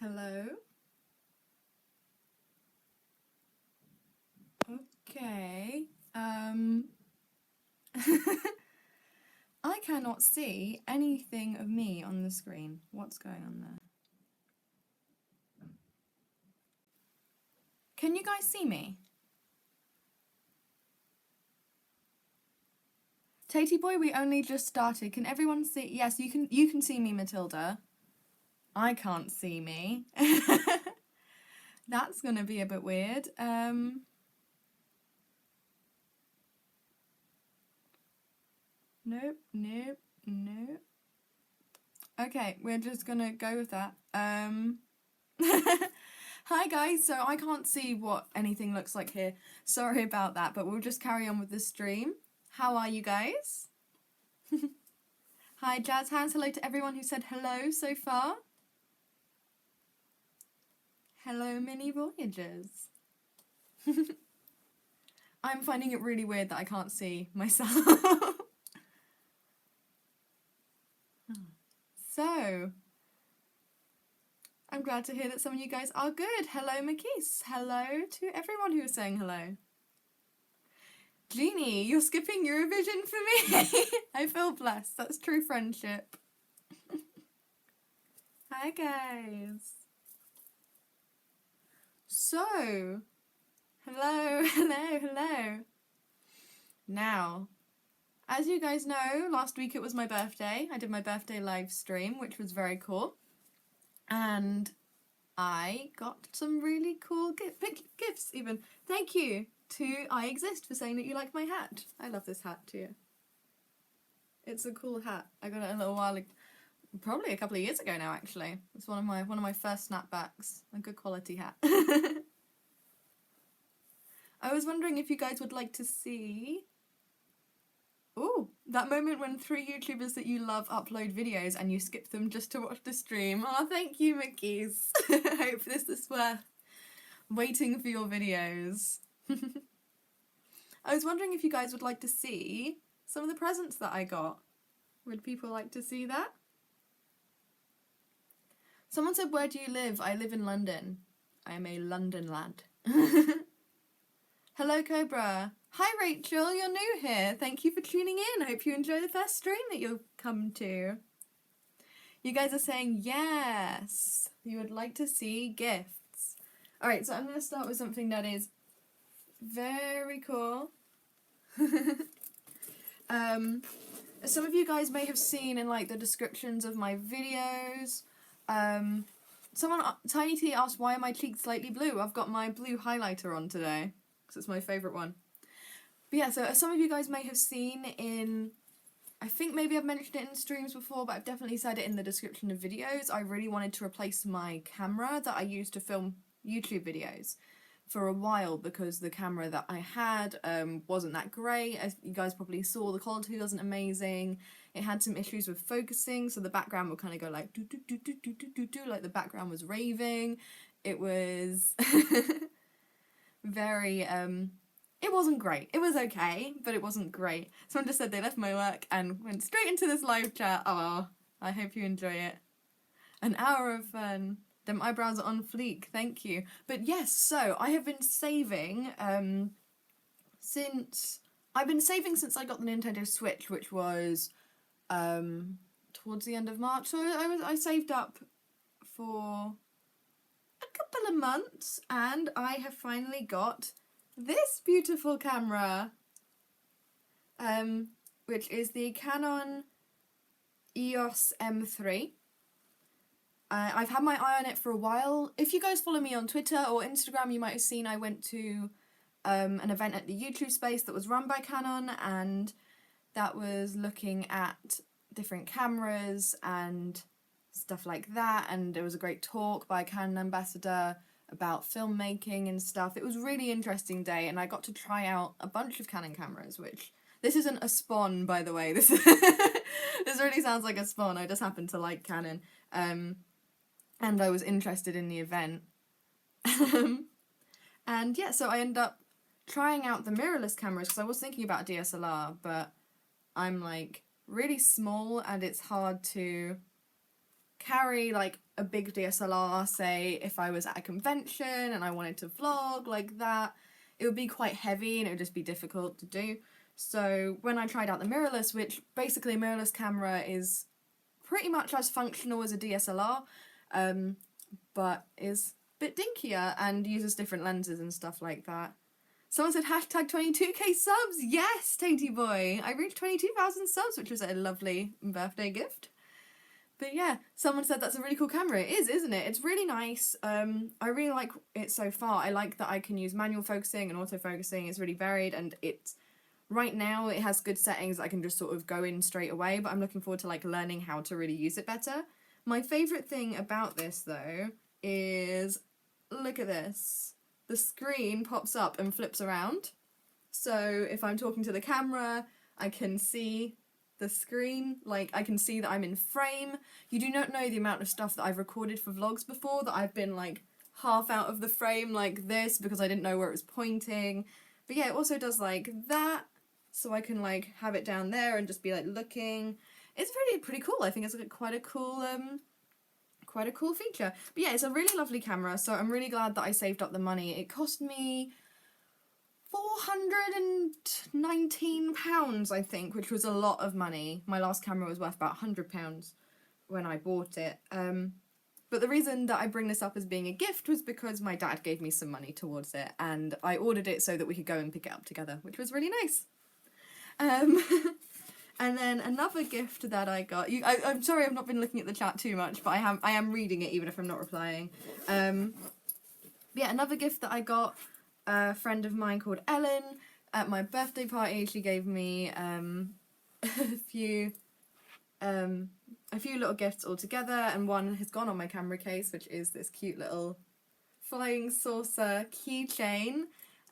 Hello? Okay. I cannot see anything of me on the screen. What's going on there? Can you guys see me? Tatey boy, we only just started. Can everyone see? Yes, you can see me, Matilda. I can't see me. That's gonna be a bit weird. Nope, nope, nope. Okay, we're just gonna go with that. Hi guys, so I can't see what anything looks like here. Sorry about that, but we'll just carry on with the stream. How are you guys? Hi Jazz Hands, hello to everyone who said hello so far. Hello mini Voyagers. I'm finding it really weird that I can't see myself. So, I'm glad to hear that some of you guys are good. Hello Makis. Hello to everyone who is saying hello. Jeannie, you're skipping Eurovision for me? I feel blessed. That's true friendship. Hi guys. So, hello. Now, as you guys know, last week it was my birthday. I did my birthday live stream, which was very cool. And I got some really cool gifts even. Thank you to I Exist for saying that you like my hat. I love this hat too. It's a cool hat. I got it a little while ago. Probably a couple of years ago now, actually. It's one of my first snapbacks. A good quality hat. I was wondering if you guys would like to see... Ooh, that moment when 3 YouTubers that you love upload videos and you skip them just to watch the stream. Oh, thank you, Mickeys. I hope this is worth waiting for your videos. I was wondering if you guys would like to see some of the presents that I got. Would people like to see that? Someone said, where do you live? I live in London. I am a London lad. Hello, Cobra. Hi, Rachel. You're new here. Thank you for tuning in. I hope you enjoy the first stream that you'll come to. You guys are saying yes. You would like to see gifts. Alright, so I'm going to start with something that is very cool. Some of you guys may have seen in like the descriptions of my videos. Tiny T asked, why are my cheeks slightly blue? I've got my blue highlighter on today. It's my favourite one. But yeah, so as some of you guys may have seen in, I think maybe I've mentioned it in streams before, but I've definitely said it in the description of videos, I really wanted to replace my camera that I used to film YouTube videos for a while because the camera that I had wasn't that great. As you guys probably saw, the quality wasn't amazing. It had some issues with focusing, so the background would kind of go like do do do do do do do do, like the background was raving. It was very it wasn't great. It was okay, but it wasn't great. Someone just said they left my work and went straight into this live chat. Oh, I hope you enjoy it. An hour of fun. Them eyebrows are on fleek, thank you. But yes, so I have been saving since I got the Nintendo Switch, which was towards the end of March. So I saved up for a couple of months and I have finally got this beautiful camera, which is the Canon EOS M3. I've had my eye on it for a while. If you guys follow me on Twitter or Instagram, you might have seen I went to an event at the YouTube space that was run by Canon, and that was looking at different cameras and stuff like that, and there was a great talk by a Canon ambassador about filmmaking and stuff. It was a really interesting day, and I got to try out a bunch of Canon cameras, which... This isn't a spawn, by the way. This this really sounds like a spawn. I just happen to like Canon. And I was interested in the event. And yeah, so I ended up trying out the mirrorless cameras, because I was thinking about a DSLR, but I'm like really small, and it's hard to carry like a big DSLR, say if I was at a convention and I wanted to vlog like that, it would be quite heavy and it would just be difficult to do. So when I tried out the mirrorless, which basically a mirrorless camera is pretty much as functional as a DSLR, but is a bit dinkier and uses different lenses and stuff like that. Someone said hashtag 22k subs. Yes, Tainty Boy. I reached 22,000 subs, which was a lovely birthday gift. But yeah, someone said that's a really cool camera. It is, isn't it? It's really nice. I really like it so far. I like that I can use manual focusing and autofocusing. It's really varied, and it's right now it has good settings. I can just sort of go in straight away, but I'm looking forward to like learning how to really use it better. My favourite thing about this though is, look at this. The screen pops up and flips around. So if I'm talking to the camera, I can see the screen, like I can see that I'm in frame. You do not know the amount of stuff that I've recorded for vlogs before that I've been like half out of the frame like this because I didn't know where it was pointing. But yeah, it also does like that, so I can like have it down there and just be like looking. It's pretty cool. I think it's like quite a cool feature. But yeah, it's a really lovely camera, so I'm really glad that I saved up the money. It cost me £419, I think, which was a lot of money. My last camera was worth about £100 when I bought it. But the reason that I bring this up as being a gift was because my dad gave me some money towards it, and I ordered it so that we could go and pick it up together, which was really nice. And then another gift that I got, I'm sorry I've not been looking at the chat too much, but I am reading it even if I'm not replying. Yeah, another gift that I got, a friend of mine called Ellen, at my birthday party. She gave me a few little gifts all together, and one has gone on my camera case, which is this cute little flying saucer keychain.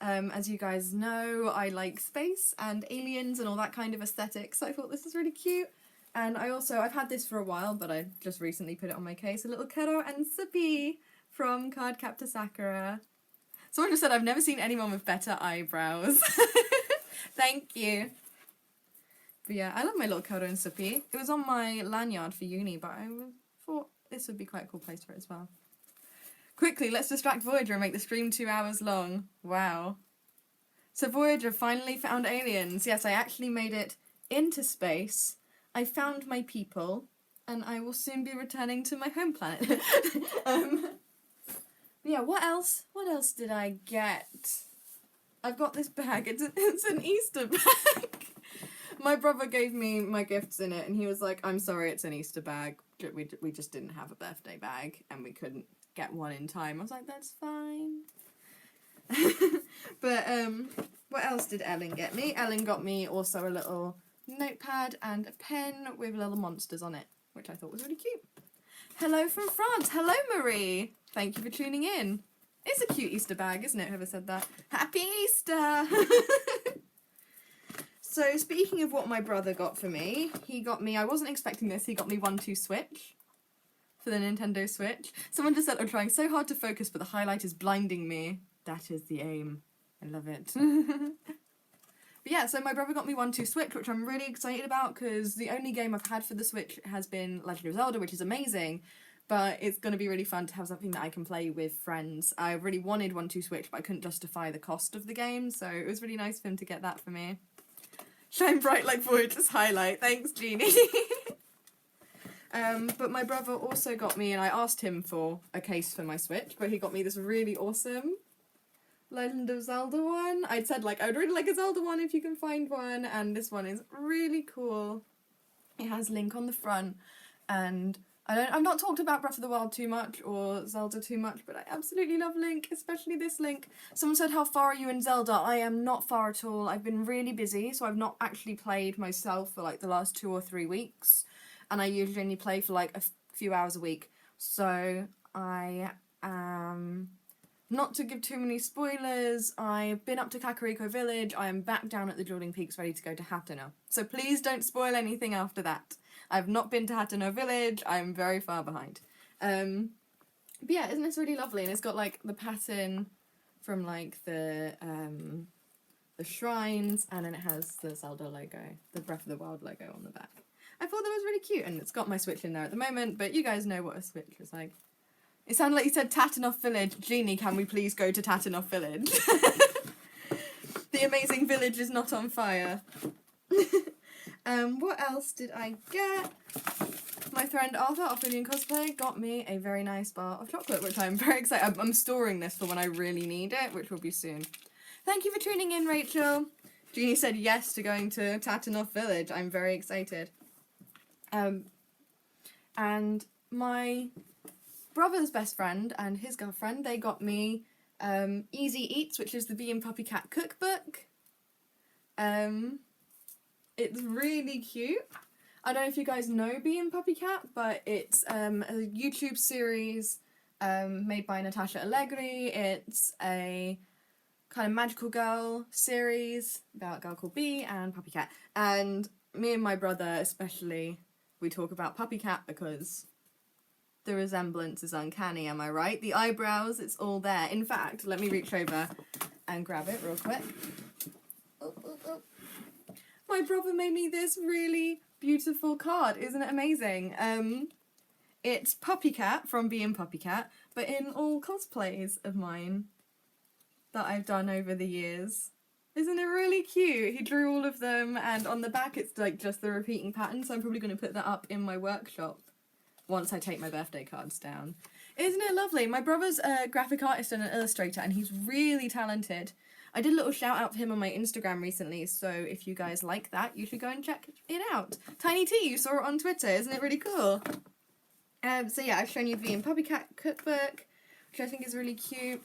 As you guys know, I like space and aliens and all that kind of aesthetic, so I thought this is really cute. And I've had this for a while, but I just recently put it on my case, a little Kero and Sippy from Cardcaptor Sakura. Someone just said, I've never seen anyone with better eyebrows. Thank you. But yeah, I love my little Kero and Sippy. It was on my lanyard for uni, but I thought this would be quite a cool place for it as well. Quickly, let's distract Voyager and make the stream 2 hours long. Wow. So Voyager finally found aliens. Yes, I actually made it into space. I found my people, and I will soon be returning to my home planet. Yeah, what else? What else did I get? I've got this bag. It's an Easter bag. My brother gave me my gifts in it, and he was like, I'm sorry, it's an Easter bag. We just didn't have a birthday bag, and we couldn't get one in time. I was like, that's fine. But what else did Ellen get me? Ellen got me also a little notepad and a pen with little monsters on it, which I thought was really cute. Hello from France. Hello, Marie. Thank you for tuning in. It's a cute Easter bag, isn't it? Whoever said that. Happy Easter! So speaking of what my brother got for me, he got me, I wasn't expecting this, he got me 1-2 Switch for the Nintendo Switch. Someone just said, I'm trying so hard to focus, but the highlight is blinding me. That is the aim. I love it. But yeah, so my brother got me 1-2 Switch, which I'm really excited about, because the only game I've had for the Switch has been Legend of Zelda, which is amazing, but it's going to be really fun to have something that I can play with friends. I really wanted 1-2 Switch, but I couldn't justify the cost of the game, so it was really nice for him to get that for me. Shine bright like Voyager's highlight. Thanks, Jeannie. But my brother also got me, and I asked him for a case for my Switch, but he got me this really awesome Legend of Zelda one. I'd said, like, I would really like a Zelda one if you can find one, and this one is really cool. It has Link on the front, and I've not talked about Breath of the Wild too much, or Zelda too much, but I absolutely love Link, especially this Link. Someone said, how far are you in Zelda? I am not far at all. I've been really busy, so I've not actually played myself for, like, the last 2 or 3 weeks, and I usually only play for, like, a few hours a week. So I am... Not to give too many spoilers, I've been up to Kakariko Village, I am back down at the Drooling Peaks ready to go to Hateno. So please don't spoil anything after that. I've not been to Hateno Village, I'm very far behind. But yeah, isn't this really lovely? And it's got like the pattern from like the shrines, and then it has the Zelda logo, the Breath of the Wild logo on the back. I thought that was really cute, and it's got my Switch in there at the moment, but you guys know what a Switch is like. It sounded like you said Tatanoff Village. Jeannie, can we please go to Tatanoff Village? The amazing village is not on fire. What else did I get? My friend Arthur, Ophidian Cosplay, got me a very nice bar of chocolate, which I'm very excited. I'm storing this for when I really need it, which will be soon. Thank you for tuning in, Rachel. Jeannie said yes to going to Tatanoff Village. I'm very excited. And my brother's best friend and his girlfriend, they got me Easy Eats, which is the Bee and Puppy Cat cookbook. It's really cute. I don't know if you guys know Bee and Puppy Cat, but it's a YouTube series made by Natasha Allegri. It's a kind of magical girl series about a girl called Bee and Puppy Cat. And me and my brother especially, we talk about Puppy Cat because the resemblance is uncanny, am I right? The eyebrows, it's all there. In fact, let me reach over and grab it real quick. Oh. My brother made me this really beautiful card. Isn't it amazing? It's Puppy Cat from Bee and Puppy Cat, but in all cosplays of mine that I've done over the years. Isn't it really cute? He drew all of them, and on the back it's like just the repeating pattern, so I'm probably going to put that up in my workshop once I take my birthday cards down. Isn't it lovely? My brother's a graphic artist and an illustrator, and he's really talented. I did a little shout out to him on my Instagram recently, so if you guys like that, you should go and check it out. Tiny T, you saw it on Twitter, isn't it really cool? So yeah, I've shown you the Bee and Puppy Cat cookbook, which I think is really cute.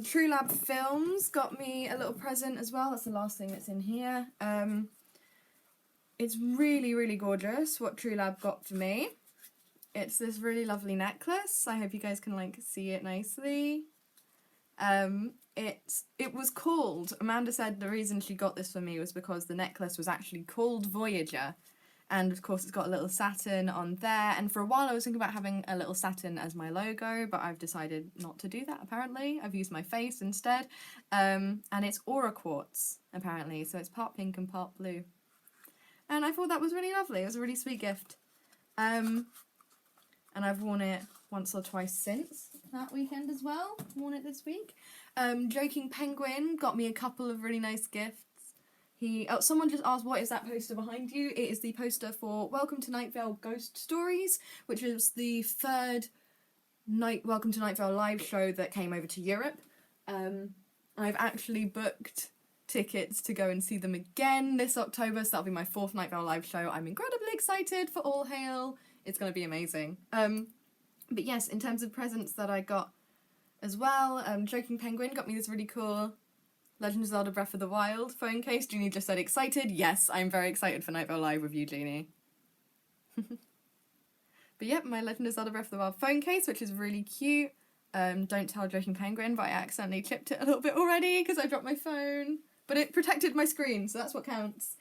True Lab Films got me a little present as well. That's the last thing that's in here. It's really, really gorgeous what True Lab got for me. It's this really lovely necklace. I hope you guys can like see it nicely. It was called, Amanda said the reason she got this for me was because the necklace was actually called Voyager. And of course it's got a little Saturn on there, and for a while I was thinking about having a little Saturn as my logo, but I've decided not to do that apparently. I've used my face instead. And it's Aura Quartz apparently, so it's part pink and part blue. And I thought that was really lovely. It was a really sweet gift. And I've worn it once or twice since that weekend as well. Worn it this week. Joking Penguin got me a couple of really nice gifts. Someone just asked, what is that poster behind you? It is the poster for Welcome to Night Vale Ghost Stories, which is the third Welcome to Night Vale live show that came over to Europe. I've actually booked tickets to go and see them again this October, so that'll be my 4th Night Vale live show. I'm incredibly excited for All Hail. It's going to be amazing. But yes, in terms of presents that I got as well, Joking Penguin got me this really cool Legend of Zelda Breath of the Wild phone case. Jeannie just said excited. Yes, I'm very excited for Night Vale Live with you, Jeannie. But yep, my Legend of Zelda Breath of the Wild phone case, which is really cute. Don't tell Joking Penguin, but I accidentally chipped it a little bit already because I dropped my phone. But it protected my screen, so that's what counts.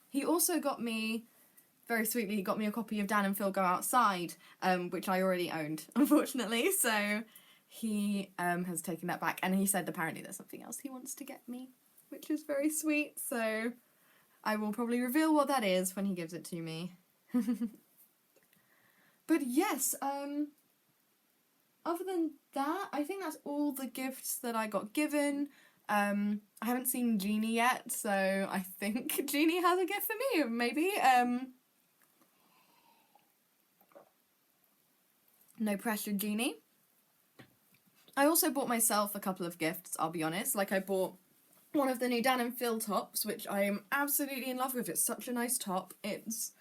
He also got me, very sweetly, he got me a copy of Dan and Phil Go Outside, which I already owned, unfortunately, so he has taken that back, and he said apparently there's something else he wants to get me, which is very sweet, so I will probably reveal what that is when he gives it to me. But yes, other than that, I think that's all the gifts that I got given. I haven't seen Jeannie yet, so I think Jeannie has a gift for me, maybe. No pressure, Jeannie. I also bought myself a couple of gifts, I'll be honest. Like, I bought one of the new Dan and Phil tops, which I am absolutely in love with. It's such a nice top. It's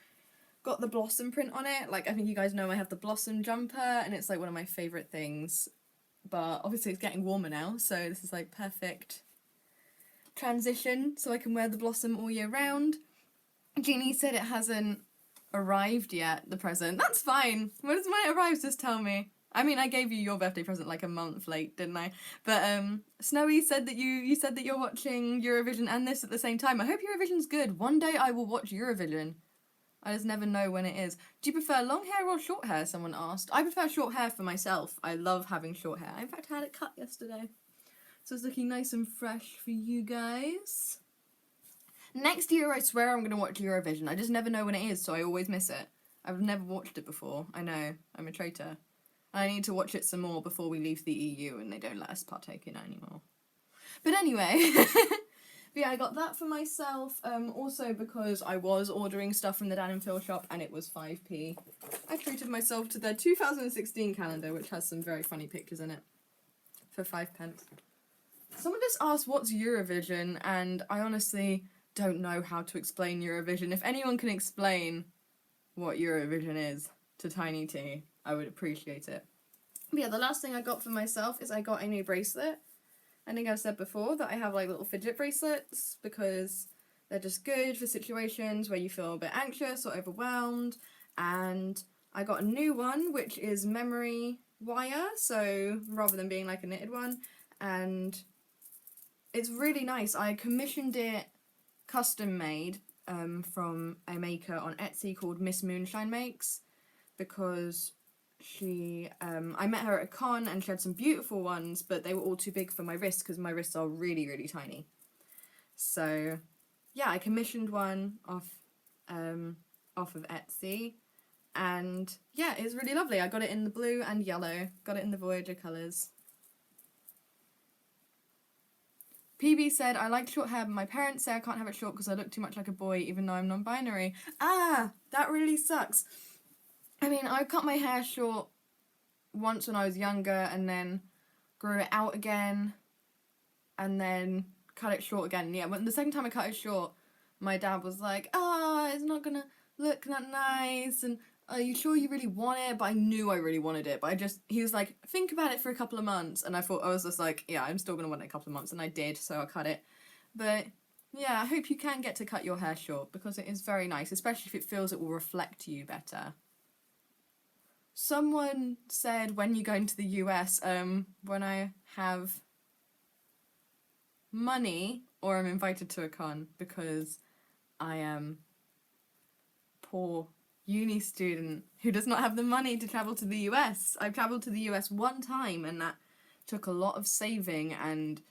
got the blossom print on it. Like, I think you guys know I have the blossom jumper, and it's like one of my favourite things. But obviously it's getting warmer now, so this is like perfect transition, so I can wear the blossom all year round. Jeannie said it hasn't arrived yet, the present. That's fine. When it arrives, just tell me. I mean, I gave you your birthday present like a month late, didn't I? But Snowy said that you said that you're watching Eurovision and this at the same time. I hope Eurovision's good. One day I will watch Eurovision. I just never know when it is. Do you prefer long hair or short hair? Someone asked. I prefer short hair for myself. I love having short hair. I, in fact, had it cut yesterday. So it's looking nice and fresh for you guys. Next year, I swear I'm going to watch Eurovision. I just never know when it is, so I always miss it. I've never watched it before. I know, I'm a traitor. I need to watch it some more before we leave the EU and they don't let us partake in it anymore. But anyway, but yeah, I got that for myself, also because I was ordering stuff from the Dan and Phil shop and it was 5p. I treated myself to their 2016 calendar, which has some very funny pictures in it, for 5p. Someone just asked what's Eurovision, and I honestly don't know how to explain Eurovision. If anyone can explain what Eurovision is to Tiny T, I would appreciate it. But yeah, the last thing I got for myself is I got a new bracelet. I think I've said before that I have like little fidget bracelets because they're just good for situations where you feel a bit anxious or overwhelmed. And I got a new one, which is memory wire, so rather than being like a knitted one. And it's really nice. I commissioned it custom made from a maker on Etsy called Miss Moonshine Makes, because she I met her at a con and she had some beautiful ones, but they were all too big for my wrists because my wrists are really, really tiny. So yeah, I commissioned one off of Etsy, and yeah, it's really lovely. I got it in the blue and yellow, got it in the Voyager colours. PB said, I like short hair, but my parents say I can't have it short because I look too much like a boy, even though I'm non-binary. Ah, that really sucks. I mean, I cut my hair short once when I was younger, and then grew it out again, and then cut it short again. Yeah, when the second time I cut it short, my dad was like, it's not gonna look that nice, and are you sure you really want it? But I knew I really wanted it, but he was like, think about it for a couple of months, and I was just like, yeah, I'm still gonna want it a couple of months, and I did, so I cut it. But yeah, I hope you can get to cut your hair short, because it is very nice, especially if it feels it will reflect you better. Someone said, when you go into the US, when I have money or I'm invited to a con, because I am poor uni student who does not have the money to travel to the US. I've travelled to the US one time, and that took a lot of saving, and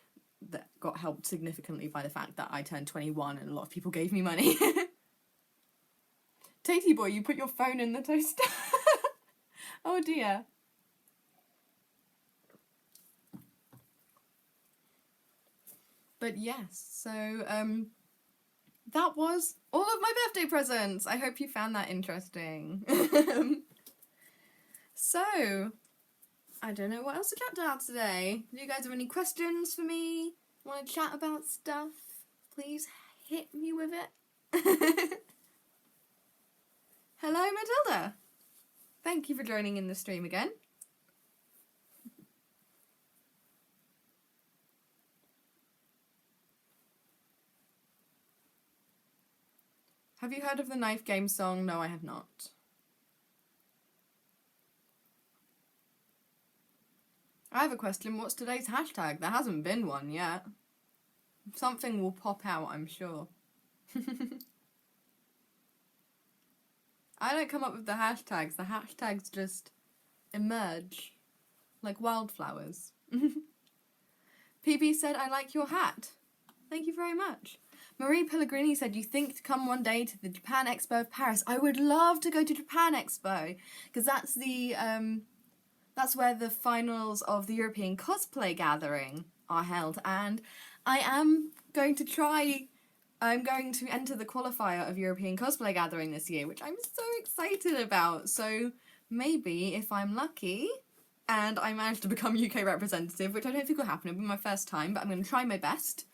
that got helped significantly by the fact that I turned 21 and a lot of people gave me money. Tatey boy, you put your phone in the toaster. Oh dear. But yes, so that was all of my birthday presents. I hope you found that interesting. So, I don't know what else to chat about today. Do you guys have any questions for me? Want to chat about stuff? Please hit me with it. Hello, Matilda. Thank you for joining in the stream again. Have you heard of the Knife Game song? No, I have not. I have a question. What's today's hashtag? There hasn't been one yet. Something will pop out, I'm sure. I don't come up with the hashtags. The hashtags just emerge like wildflowers. PB said, I like your hat. Thank you very much. Marie Pellegrini said, you think to come one day to the Japan Expo of Paris? I would love to go to Japan Expo, because that's the that's where the finals of the European Cosplay Gathering are held, and I'm going to enter the qualifier of European Cosplay Gathering this year, which I'm so excited about. So maybe if I'm lucky and I manage to become UK representative, which I don't think will happen, it'll be my first time, but I'm going to try my best.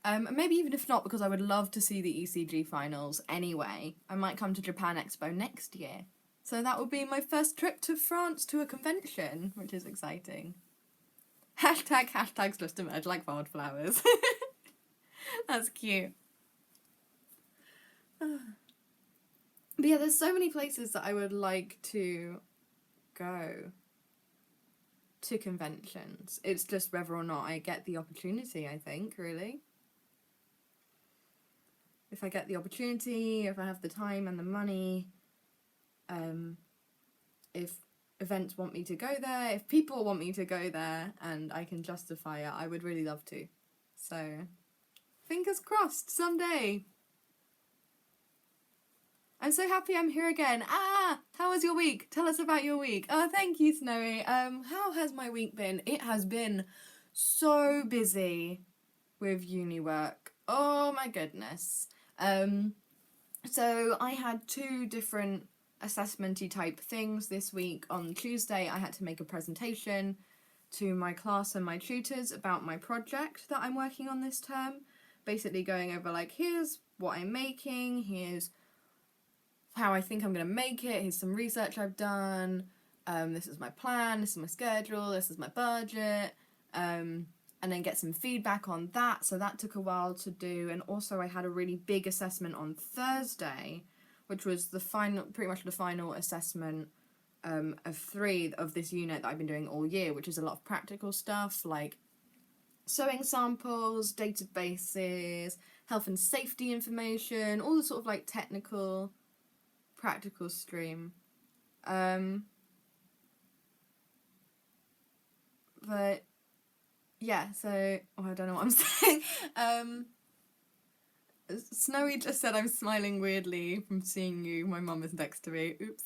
Maybe even if not, because I would love to see the ECG finals anyway, I might come to Japan Expo next year. So that will be my first trip to France to a convention, which is exciting. Hashtags just emerge like wildflowers. That's cute. But yeah, there's so many places that I would like to go to conventions. It's just whether or not I get the opportunity, I think, really. If I get the opportunity, if I have the time and the money, if events want me to go there, if people want me to go there and I can justify it, I would really love to. So, fingers crossed someday. I'm so happy I'm here again. How was your week? Tell us about your week. Oh, thank you, Snowy. How has my week been? It has been so busy with uni work. Oh my goodness. So I had 2 different assessment-y type things this week. On Tuesday, I had to make a presentation to my class and my tutors about my project that I'm working on this term. Basically going over like, here's what I'm making, here's how I think I'm going to make it, here's some research I've done, this is my plan, this is my schedule, this is my budget, and then get some feedback on that. So that took a while to do. And also I had a really big assessment on Thursday, which was pretty much the final assessment of 3 of this unit that I've been doing all year, which is a lot of practical stuff like sewing samples, databases, health and safety information, all the sort of like technical, practical stream. But yeah, so I don't know what I'm saying. Snowy just said I'm smiling weirdly from seeing you. My mum is next to me. Oops.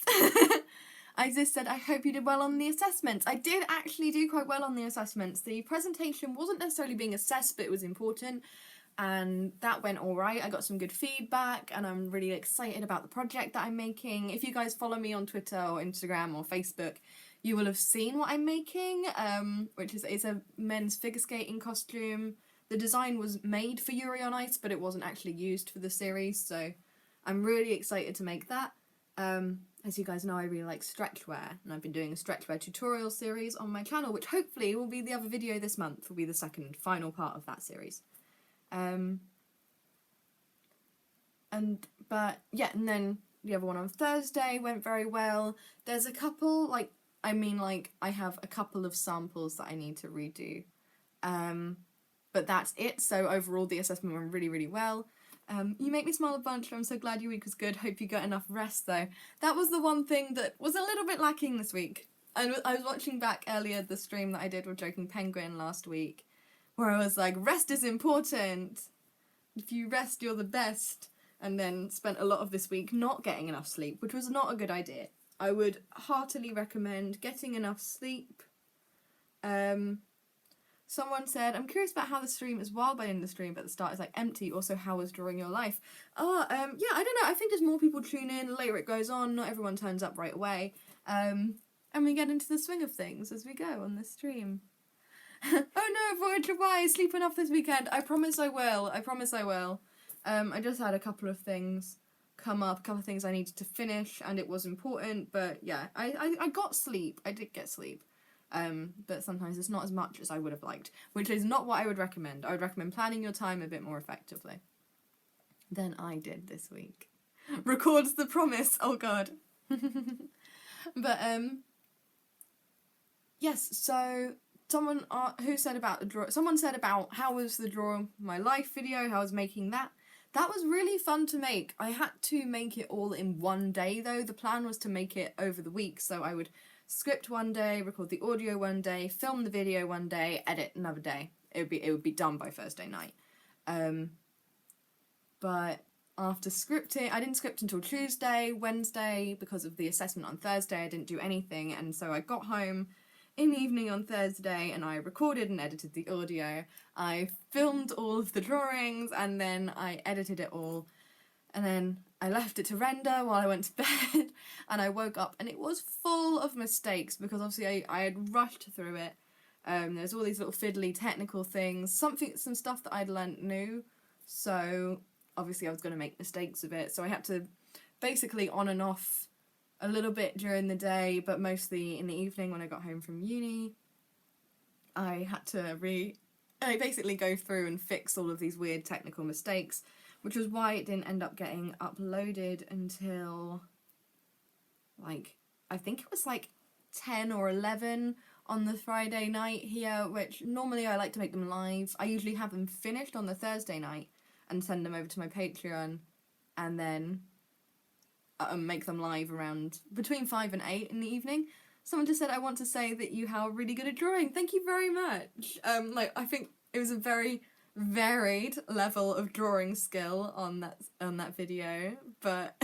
I just said, I hope you did well on the assessments. I did actually do quite well on the assessments. The presentation wasn't necessarily being assessed, but it was important. And that went all right. I got some good feedback, and I'm really excited about the project that I'm making. If you guys follow me on Twitter or Instagram or Facebook, you will have seen what I'm making, which is it's a men's figure skating costume. The design was made for Yuri on Ice, but it wasn't actually used for the series, so I'm really excited to make that. As you guys know, I really like stretchwear, and I've been doing a stretchwear tutorial series on my channel, which hopefully will be the other video this month, will be the second final part of that series. And then the other one on Thursday went very well. There's a couple, I have a couple of samples that I need to redo. But that's it. So overall, the assessment went really, really well. You make me smile a bunch. I'm so glad your week was good. Hope you got enough rest, though. That was the one thing that was a little bit lacking this week. I was watching back earlier the stream that I did with Joking Penguin last week, where I was like, rest is important. If you rest, you're the best. And then spent a lot of this week not getting enough sleep, which was not a good idea. I would heartily recommend getting enough sleep. Someone said, I'm curious about how the stream is wild by the end of the stream, but at the start it's like empty. Also, how was drawing your life? Yeah, I don't know. I think as more people tune in, the later it goes on, not everyone turns up right away. And we get into the swing of things as we go on this stream. Oh no, Voyager, why? Sleep enough this weekend. I promise I will. I just had a couple of things come up, a couple of things I needed to finish, and it was important, but yeah, I got sleep. I did get sleep. But sometimes it's not as much as I would have liked, which is not what I would recommend. I would recommend planning your time a bit more effectively than I did this week. Records the promise. Oh god. But yes, so someone said about how was the Draw My Life video, how I was making that. That was really fun to make. I had to make it all in one day though. The plan was to make it over the week, so I would script one day, record the audio one day, film the video one day, edit another day. It would be done by Thursday night. But after scripting, I didn't script until Tuesday, Wednesday, because of the assessment on Thursday, I didn't do anything, and so I got home in the evening on Thursday and I recorded and edited the audio. I filmed all of the drawings and then I edited it all, and then I left it to render while I went to bed, and I woke up and it was full of mistakes because obviously I had rushed through it. There's all these little fiddly technical things, some stuff that I'd learnt new, so obviously I was going to make mistakes of it, so I had to basically on and off a little bit during the day, but mostly in the evening when I got home from uni, I had to basically go through and fix all of these weird technical mistakes, which was why it didn't end up getting uploaded until, I think it was 10 or 11 on the Friday night here, which normally I like to make them live. I usually have them finished on the Thursday night and send them over to my Patreon, and then make them live around between 5 and 8 in the evening. Someone just said, I want to say that you are really good at drawing. Thank you very much. I think it was a very varied level of drawing skill on that video, but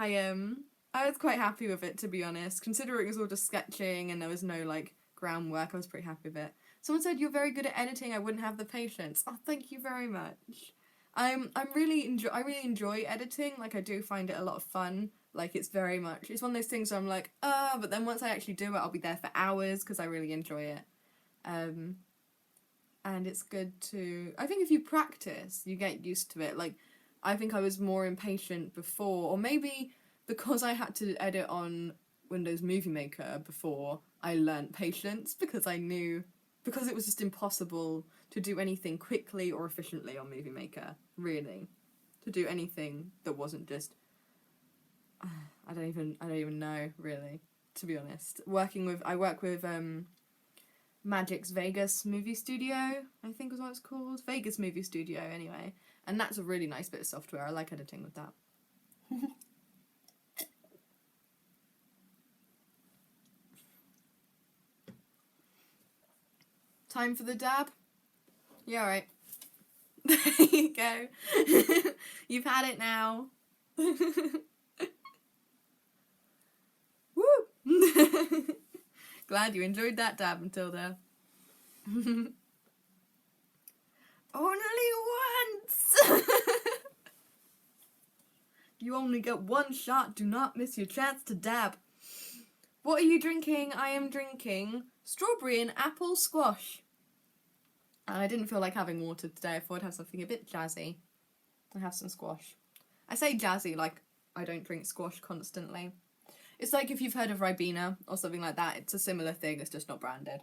I was quite happy with it, to be honest. Considering it was all just sketching and there was no like groundwork, I was pretty happy with it. Someone said you're very good at editing. I wouldn't have the patience. Oh, thank you very much. I really enjoy editing. Like, I do find it a lot of fun. Like, it's one of those things where I'm like, but then once I actually do it, I'll be there for hours because I really enjoy it. And it's good to, I think if you practice, you get used to it. Like, I think I was more impatient before, or maybe because I had to edit on Windows Movie Maker before, I learnt patience because it was just impossible to do anything quickly or efficiently on Movie Maker, really. To do anything that wasn't just, I don't even know, really, to be honest. I work with Magic's Vegas Movie Studio, I think is what it's called. Vegas Movie Studio, anyway. And that's a really nice bit of software. I like editing with that. Time for the dab? Yeah, alright. There you go. You've had it now. Woo! Glad you enjoyed that dab until there. Only once! You only get one shot. Do not miss your chance to dab. What are you drinking? I am drinking strawberry and apple squash. And I didn't feel like having water today. I thought I'd have something a bit jazzy. I have some squash. I say jazzy like I don't drink squash constantly. It's like if you've heard of Ribena or something like that. It's a similar thing. It's just not branded.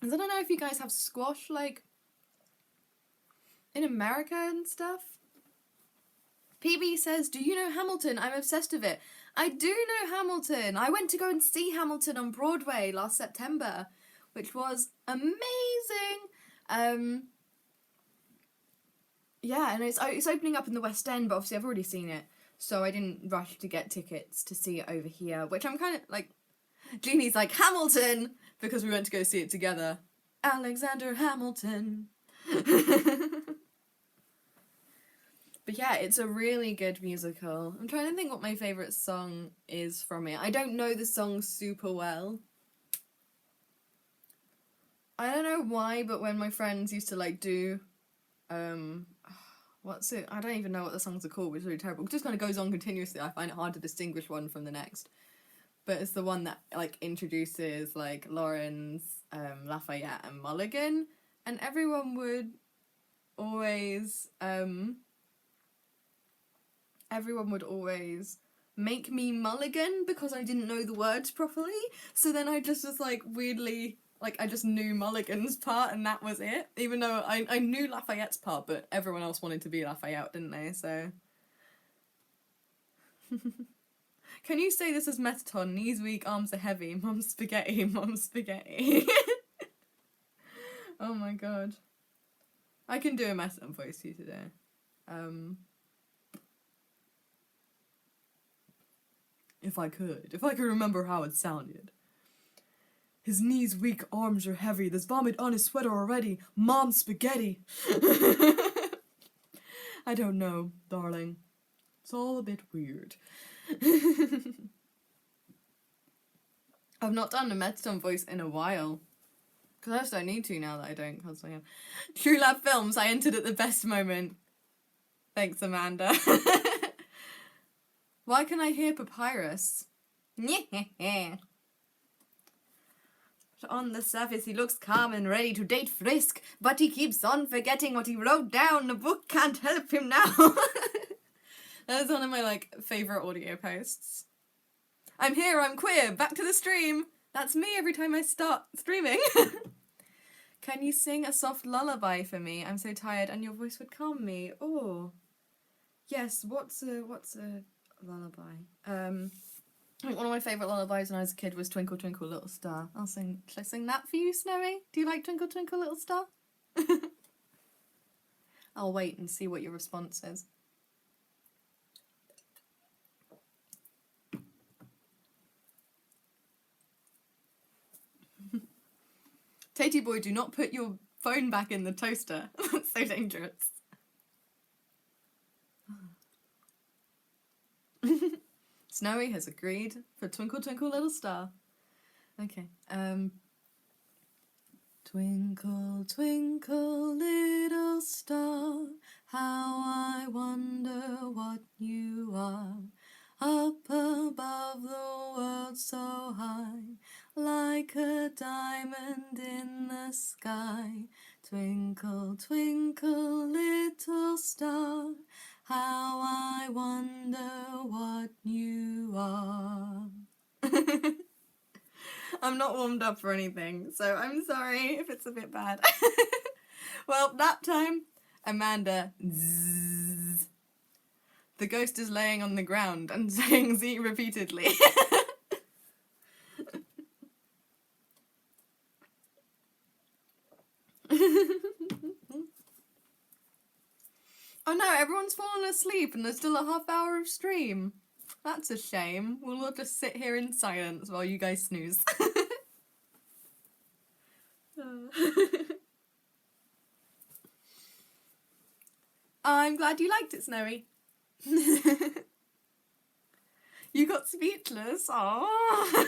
And I don't know if you guys have squash like in America and stuff. PB says, do you know Hamilton? I'm obsessed with it. I do know Hamilton. I went to go and see Hamilton on Broadway last September, which was amazing. Yeah, and it's opening up in the West End, but obviously I've already seen it, so I didn't rush to get tickets to see it over here, which I'm kind of like... Jeannie's like, Hamilton! Because we went to go see it together. Alexander Hamilton. But yeah, it's a really good musical. I'm trying to think what my favourite song is from it. I don't know the song super well. I don't know why, but when my friends used to like do, what's it? I don't even know what the songs are called, which is really terrible. It just kind of goes on continuously. I find it hard to distinguish one from the next. But it's the one that like introduces like Lawrence, Lafayette and Mulligan, and everyone would always make me Mulligan because I didn't know the words properly. So then I just was like weirdly, like I just knew Mulligan's part and that was it. Even though I knew Lafayette's part, but everyone else wanted to be Lafayette, didn't they? So. Can you say this as Metaton? Knees weak, arms are heavy. Mum spaghetti, mum spaghetti. Oh my god. I can do a Metaton voice to you today. If I could remember how it sounded. His knees weak, arms are heavy. There's vomit on his sweater already. Mom spaghetti. I don't know, darling. It's all a bit weird. I've not done a Metaton voice in a while. Because I just don't need to now that I don't constantly have. True Love Films, I entered at the best moment. Thanks, Amanda. Why can I hear Papyrus? On the surface he looks calm and ready to date Frisk, but he keeps on forgetting what he wrote down. The book can't help him now. That is one of my, like, favourite audio posts. I'm here, I'm queer, back to the stream. That's me every time I start streaming. Can you sing a soft lullaby for me? I'm so tired and your voice would calm me. Oh. Yes, what's a lullaby? I think one of my favourite lullabies when I was a kid was Twinkle Twinkle Little Star. Should I sing that for you, Snowy? Do you like Twinkle Twinkle Little Star? I'll wait and see what your response is. Tatey boy, do not put your phone back in the toaster. That's so dangerous. Snowy has agreed for Twinkle Twinkle Little Star. Okay. Twinkle, twinkle, little star, how I wonder what you are. Up above the world so high, like a diamond in the sky. Twinkle, twinkle, little star, how I wonder what you are. I'm not warmed up or anything, so I'm sorry if it's a bit bad. Well, that time, Amanda, zzz. The ghost is laying on the ground and saying Z repeatedly. Oh no, everyone's fallen asleep and there's still a half hour of stream. That's a shame. We'll all just sit here in silence while you guys snooze. I'm glad you liked it, Snowy. You got speechless. Aww.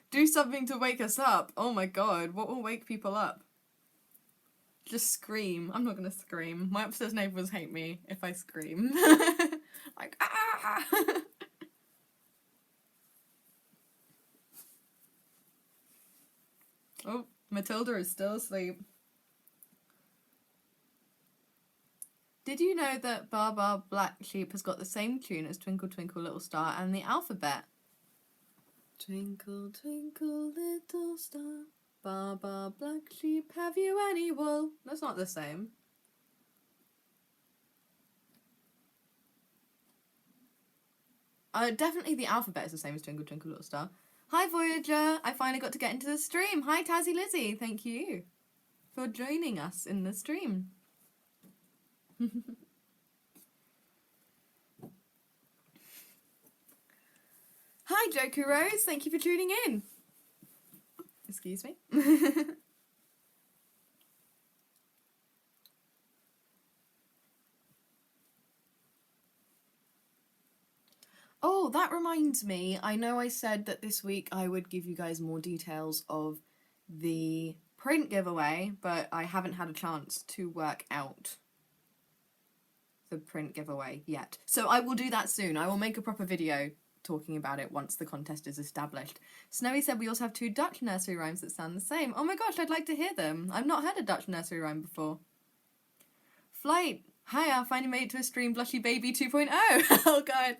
Do something to wake us up. Oh my god, what will wake people up? Just scream. I'm not gonna scream. My upstairs neighbours hate me if I scream. Like, ah! Oh, Matilda is still asleep. Did you know that Bar Bar Black Sheep has got the same tune as Twinkle Twinkle Little Star and the alphabet? Twinkle twinkle little star, Bar Bar Black Sheep, have you any wool? That's not the same. Definitely the alphabet is the same as Twinkle Twinkle Little Star. Hi Voyager, I finally got to get into the stream. Hi Tazzy Lizzie, thank you for joining us in the stream. Hi Joku Rose, thank you for tuning in. Excuse me. Oh, that reminds me, I know I said that this week I would give you guys more details of the print giveaway, but I haven't had a chance to work out the print giveaway yet. So I will do that soon. I will make a proper video talking about it once the contest is established. Snowy said we also have 2 Dutch nursery rhymes that sound the same. Oh my gosh, I'd like to hear them. I've not heard a Dutch nursery rhyme before. Flight. Hi, I finally made it to a stream. Blushy Baby 2.0. Oh god.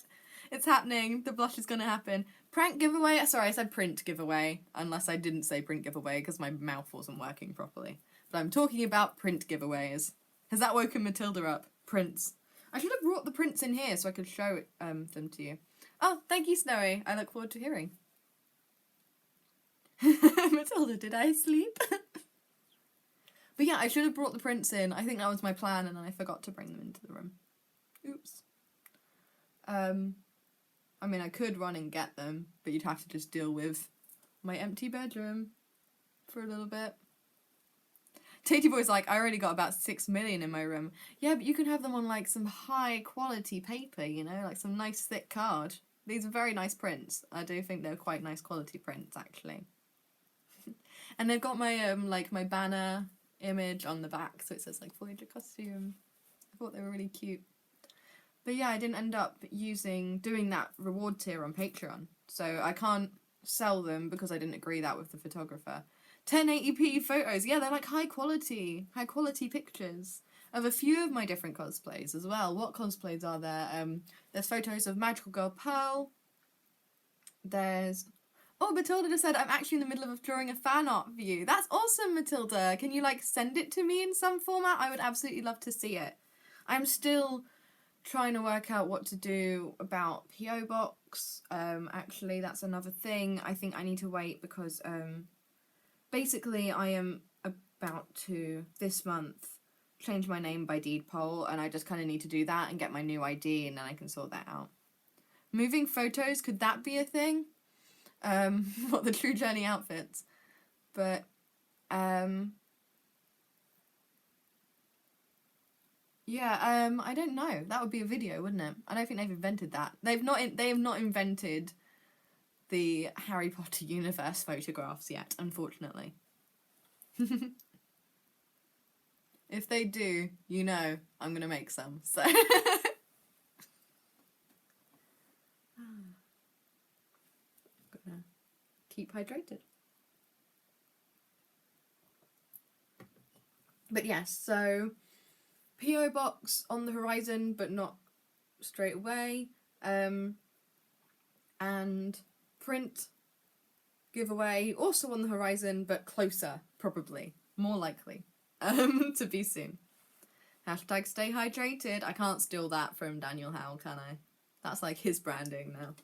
It's happening. The blush is going to happen. Prank giveaway. Sorry, I said print giveaway. Unless I didn't say print giveaway because my mouth wasn't working properly. But I'm talking about print giveaways. Has that woken Matilda up? Prints. I should have brought the prints in here so I could show them to you. Oh, thank you, Snowy. I look forward to hearing. Matilda, did I sleep? But yeah, I should have brought the prints in. I think that was my plan and then I forgot to bring them into the room. Oops. I mean, I could run and get them, but you'd have to just deal with my empty bedroom for a little bit. Tatey Boy's like, I already got about 6 million in my room. Yeah, but you can have them on, like, some high-quality paper, you know? Like, some nice, thick card. These are very nice prints. I do think they're quite nice quality prints, actually. And they've got my, like, my banner image on the back, so it says, like, Voyager costume. I thought they were really cute. But yeah, I didn't end up doing that reward tier on Patreon. So I can't sell them because I didn't agree that with the photographer. 1080p photos. Yeah, they're like high quality pictures of a few of my different cosplays as well. What cosplays are there? There's photos of Magical Girl Pearl. There's... Oh, Matilda just said, I'm actually in the middle of drawing a fan art for you. That's awesome, Matilda. Can you, like, send it to me in some format? I would absolutely love to see it. I'm still trying to work out what to do about P.O. Box. Actually, that's another thing. I think I need to wait because basically I am about to, this month, change my name by deed poll, and I just kind of need to do that and get my new ID, and then I can sort that out. Moving photos, could that be a thing? What, the True Journey outfits? But, Yeah, I don't know. That would be a video, wouldn't it? I don't think they've invented that. They have not invented the Harry Potter universe photographs yet, unfortunately. If they do, you know I'm gonna make some, so. Gonna keep hydrated. But yes, so PO box on the horizon, but not straight away. And print giveaway also on the horizon, but closer, probably. More likely. To be soon. Hashtag stay hydrated. I can't steal that from Daniel Howell, can I? That's like his branding now.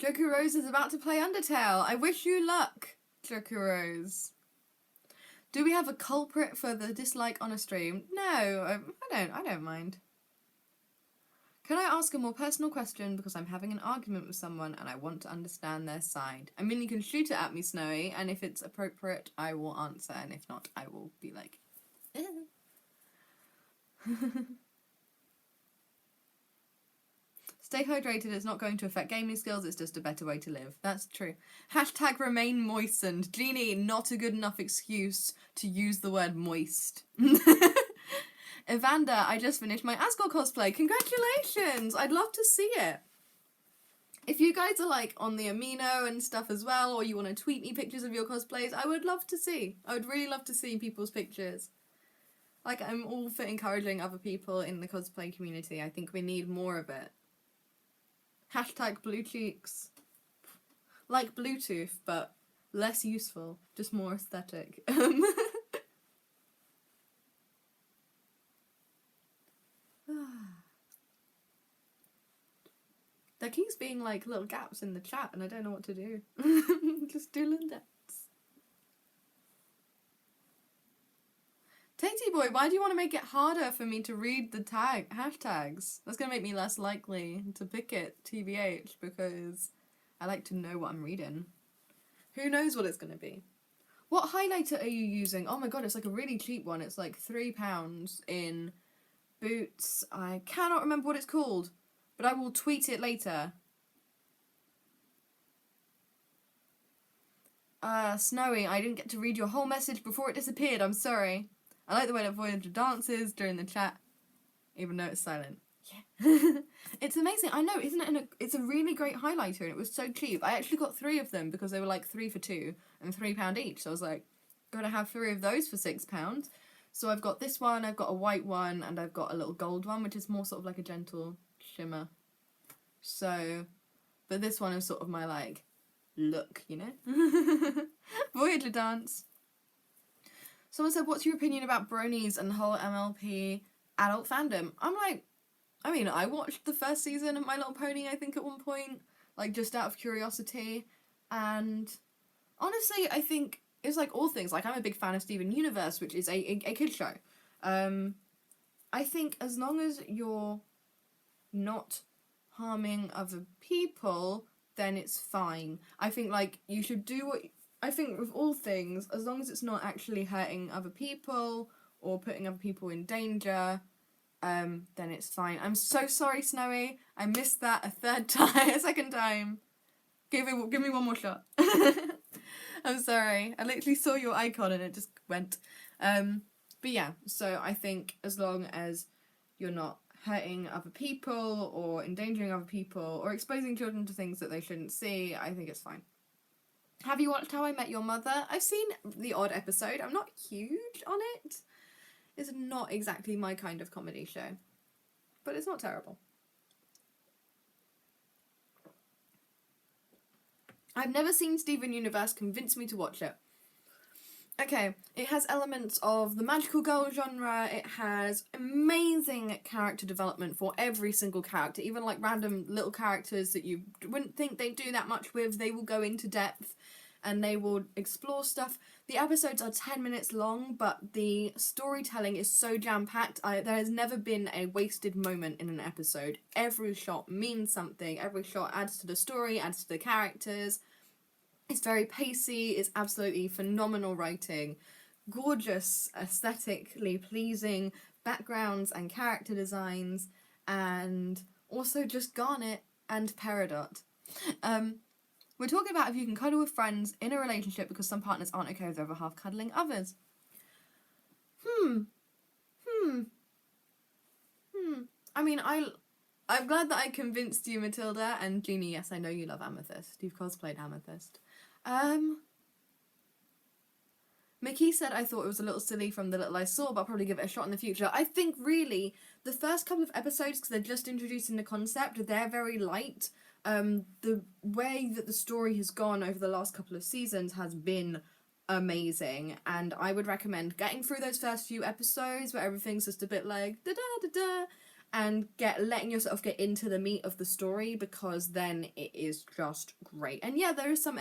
Joku Rose is about to play Undertale. I wish you luck, Joku Rose. Do we have a culprit for the dislike on a stream? No, I don't mind. Can I ask a more personal question because I'm having an argument with someone and I want to understand their side? I mean, you can shoot it at me, Snowy, and if it's appropriate, I will answer, and if not, I will be like, Stay hydrated is not going to affect gaming skills, it's just a better way to live. That's true. Hashtag remain moistened. Genie, not a good enough excuse to use the word moist. Evander, I just finished my Asgore cosplay. Congratulations! I'd love to see it. If you guys are like on the Amino and stuff as well, or you want to tweet me pictures of your cosplays, I would love to see. I would really love to see people's pictures. Like, I'm all for encouraging other people in the cosplay community. I think we need more of it. Hashtag blue cheeks. Like Bluetooth, but less useful. Just more aesthetic. There keeps being like little gaps in the chat and I don't know what to do. Just do Lindettes. Tatey boy, why do you want to make it harder for me to read the hashtags? That's going to make me less likely to pick it, TBH, because I like to know what I'm reading. Who knows what it's going to be? What highlighter are you using? Oh my god, it's like a really cheap one. It's like £3 in Boots. I cannot remember what it's called, but I will tweet it later. Snowy, I didn't get to read your whole message before it disappeared. I'm sorry. I like the way that Voyager dances during the chat, even though it's silent. Yeah. It's amazing. I know, isn't it? It's a really great highlighter, and it was so cheap. I actually got 3 of them because they were like 3 for £2 and £3 each. So I was like, gotta have 3 of those for £6. So I've got this one, I've got a white one, and I've got a little gold one, which is more sort of like a gentle shimmer. So, but this one is sort of my like look, you know? Voyager dance. Someone said, what's your opinion about bronies and the whole MLP adult fandom? I'm like, I mean, I watched the first season of My Little Pony, I think, at one point, like, just out of curiosity, and honestly, I think it's like all things. Like, I'm a big fan of Steven Universe, which is a kid's show. I think as long as you're not harming other people, then it's fine. I think, like, you should do what... I think with all things, as long as it's not actually hurting other people or putting other people in danger, then it's fine. I'm so sorry, Snowy. I missed that a second time. Give me one more shot. I'm sorry. I literally saw your icon and it just went. But yeah, so I think as long as you're not hurting other people or endangering other people or exposing children to things that they shouldn't see, I think it's fine. Have you watched How I Met Your Mother? I've seen the odd episode. I'm not huge on it. It's not exactly my kind of comedy show. But it's not terrible. I've never seen Steven Universe convince me to watch it. Okay, it has elements of the magical girl genre. It has amazing character development for every single character. Even like random little characters that you wouldn't think they'd do that much with, they will go into depth. and they will explore stuff. The episodes are 10 minutes long, but the storytelling is so jam-packed. There has never been a wasted moment in an episode. Every shot means something. Every shot adds to the story, adds to the characters. It's very pacey. It's absolutely phenomenal writing. Gorgeous, aesthetically pleasing backgrounds and character designs, and also just Garnet and Peridot. We're talking about if you can cuddle with friends in a relationship because some partners aren't okay with the other half cuddling others. I mean, I'm glad that I convinced you, Matilda, and Jeannie, yes, I know you love Amethyst. You've cosplayed Amethyst. Mickey said, I thought it was a little silly from the little I saw, but I'll probably give it a shot in the future. I think, really, the first couple of episodes, because they're just introducing the concept, they're very light. The way that the story has gone over the last couple of seasons has been amazing, and I would recommend getting through those first few episodes where everything's just a bit like da-da-da-da, and letting yourself get into the meat of the story, because then it is just great. And yeah, there is some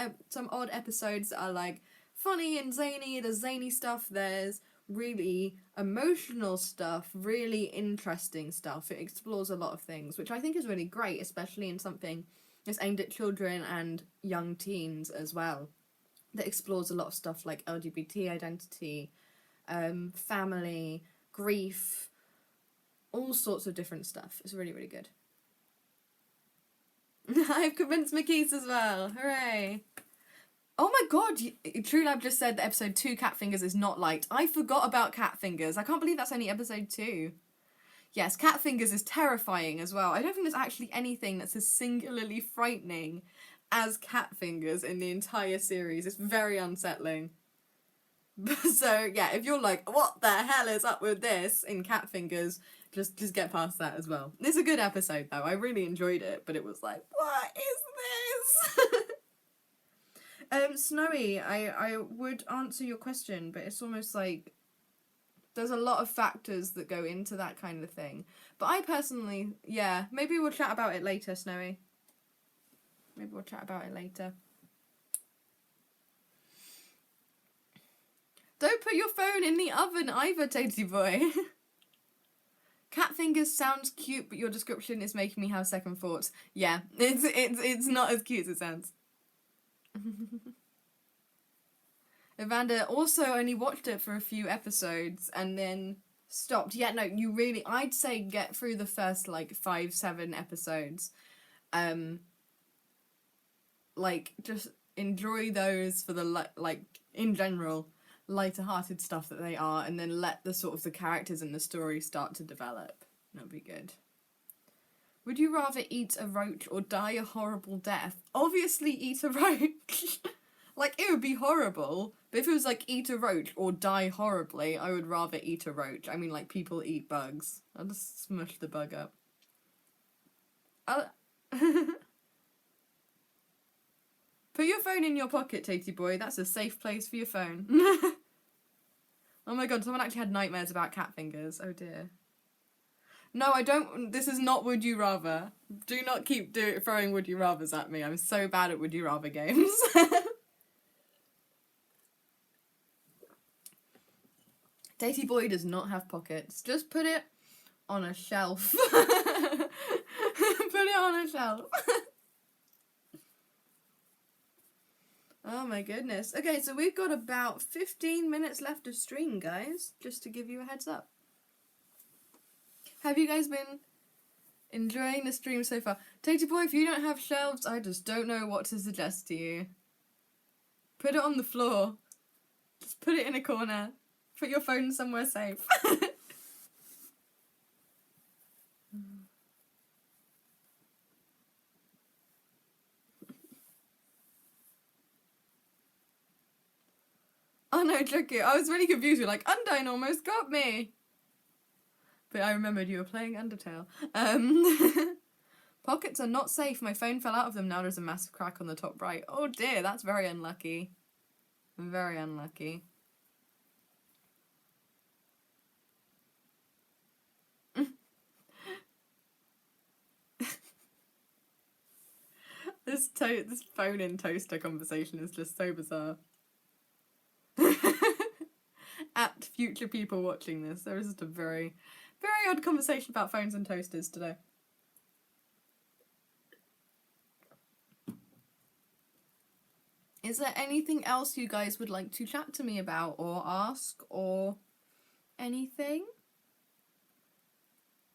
odd episodes that are like funny and zany. There's zany stuff, there's really emotional stuff, really interesting stuff. It explores a lot of things, which I think is really great, especially in something that's aimed at children and young teens as well, that explores a lot of stuff like LGBT identity, family, grief, all sorts of different stuff. It's really, really good. I've convinced Makis as well. Hooray! Oh my god, True Lab just said that episode 2, Cat Fingers, is not liked. I forgot about Cat Fingers. I can't believe that's only episode 2. Yes, Cat Fingers is terrifying as well. I don't think there's actually anything that's as singularly frightening as Cat Fingers in the entire series. It's very unsettling. So, yeah, if you're like, what the hell is up with this in Cat Fingers, just get past that as well. It's a good episode, though. I really enjoyed it, but it was like, what is this? Snowy, I would answer your question, but it's almost like there's a lot of factors that go into that kind of thing. But I personally, yeah, maybe we'll chat about it later, Snowy. Maybe we'll chat about it later. Don't put your phone in the oven either, Tatey boy. Cat Fingers sounds cute, but your description is making me have second thoughts. Yeah, it's not as cute as it sounds. Evander also only watched it for a few episodes and then stopped. Yeah, no, you really, I'd say get through the first, like, 5-7 episodes. Like, just enjoy those for the, like, in general, lighter-hearted stuff that they are, and then let the sort of the characters and the story start to develop. That'd be good. Would you rather eat a roach or die a horrible death? Obviously eat a roach. Like, it would be horrible, but if it was like eat a roach or die horribly, I would rather eat a roach. I mean, like, people eat bugs. I'll just smush the bug up. Put your phone in your pocket, Tatey boy. That's a safe place for your phone. Oh my god, someone actually had nightmares about cat fingers. Oh dear. No, I don't. This is not Would You Rather. Do not keep throwing Would You Rathers at me. I'm so bad at Would You Rather games. Tatey boy does not have pockets. Just put it on a shelf. Put it on a shelf. Oh my goodness. Okay, so we've got about 15 minutes left of stream, guys. Just to give you a heads up. Have you guys been enjoying the stream so far? Tatey boy, if you don't have shelves, I just don't know what to suggest to you. Put it on the floor. Just put it in a corner. Put your phone somewhere safe. Oh no, Tricky. I was really confused. You're like, Undyne almost got me. But I remembered you were playing Undertale. Pockets are not safe. My phone fell out of them. Now there's a massive crack on the top right. Oh dear, that's very unlucky. Very unlucky. this phone in toaster conversation is just so bizarre. At future people watching this, there is just a very, very odd conversation about phones and toasters today. Is there anything else you guys would like to chat to me about or ask or anything?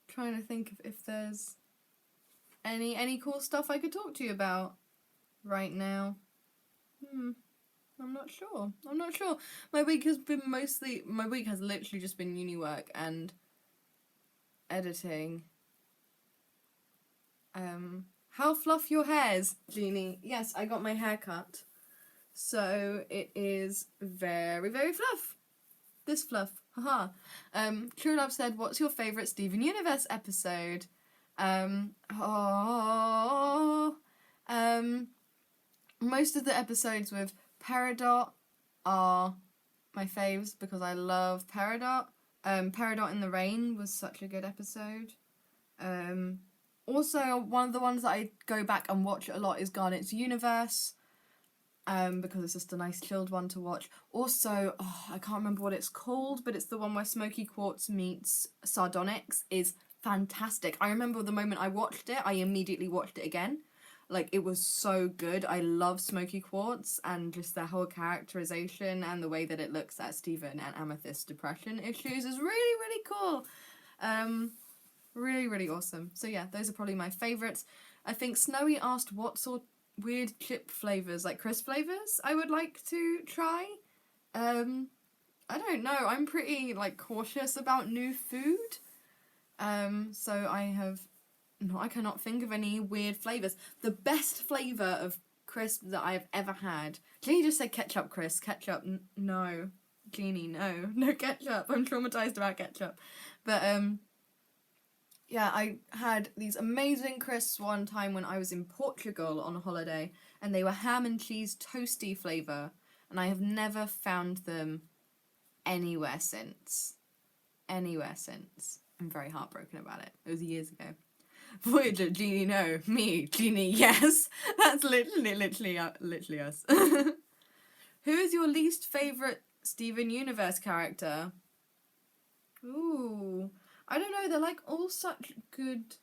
Trying to think if there's any cool stuff I could talk to you about right now. I'm not sure. My week has literally just been uni work and editing. How fluff your hairs, Jeannie? Yes, I got my hair cut. So it is very, very fluff. This fluff. Haha. True Love said, what's your favourite Steven Universe episode? Most of the episodes with Peridot are my faves because I love Peridot. Peridot in the Rain was such a good episode. Also, one of the ones that I go back and watch a lot is Garnet's Universe. Because it's just a nice chilled one to watch. Also, I can't remember what it's called, but it's the one where Smoky Quartz meets Sardonyx is fantastic. I remember the moment I watched it, I immediately watched it again. Like, it was so good. I love Smoky Quartz and just their whole characterization and the way that it looks at Steven and Amethyst's depression issues is really, really cool. Really, really awesome. So yeah, those are probably my favourites. I think Snowy asked what sort weird chip flavours, like crisp flavours, I would like to try. I don't know, I'm pretty like cautious about new food. So I cannot think of any weird flavours. The best flavour of crisp that I've ever had. Jeannie just said ketchup crisp. Ketchup, no. Jeannie, no. No ketchup. I'm traumatised about ketchup. But, yeah, I had these amazing crisps one time when I was in Portugal on a holiday, and they were ham and cheese toasty flavour, and I have never found them anywhere since. I'm very heartbroken about it. It was years ago. Voyager, Jeannie, no. Me, Jeannie, yes. That's literally us. Who is your least favourite Steven Universe character? Ooh, I don't know, they're like all such good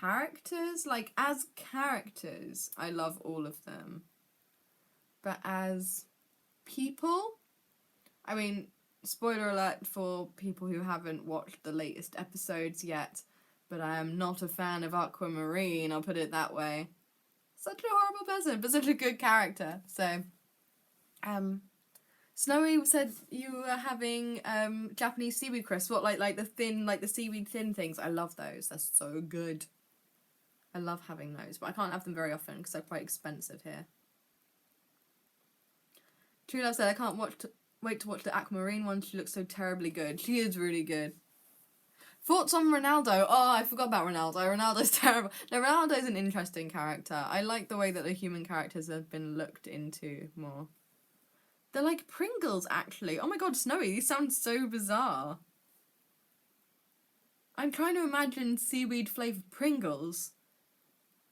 characters. Like, as characters, I love all of them. But as people, I mean, spoiler alert for people who haven't watched the latest episodes yet, but I am not a fan of Aquamarine, I'll put it that way. Such a horrible person, but such a good character. So, Snowy said you were having Japanese seaweed crisps. What, like the thin, like the seaweed thin things? I love those. They're so good. I love having those, but I can't have them very often because they're quite expensive here. True Love said, I can't wait to watch the Aquamarine one. She looks so terribly good. She is really good. Thoughts on Ronaldo? Oh, I forgot about Ronaldo. Ronaldo's terrible. No, Ronaldo's an interesting character. I like the way that the human characters have been looked into more. They're like Pringles, actually. Oh my god, Snowy, these sound so bizarre. I'm trying to imagine seaweed-flavoured Pringles,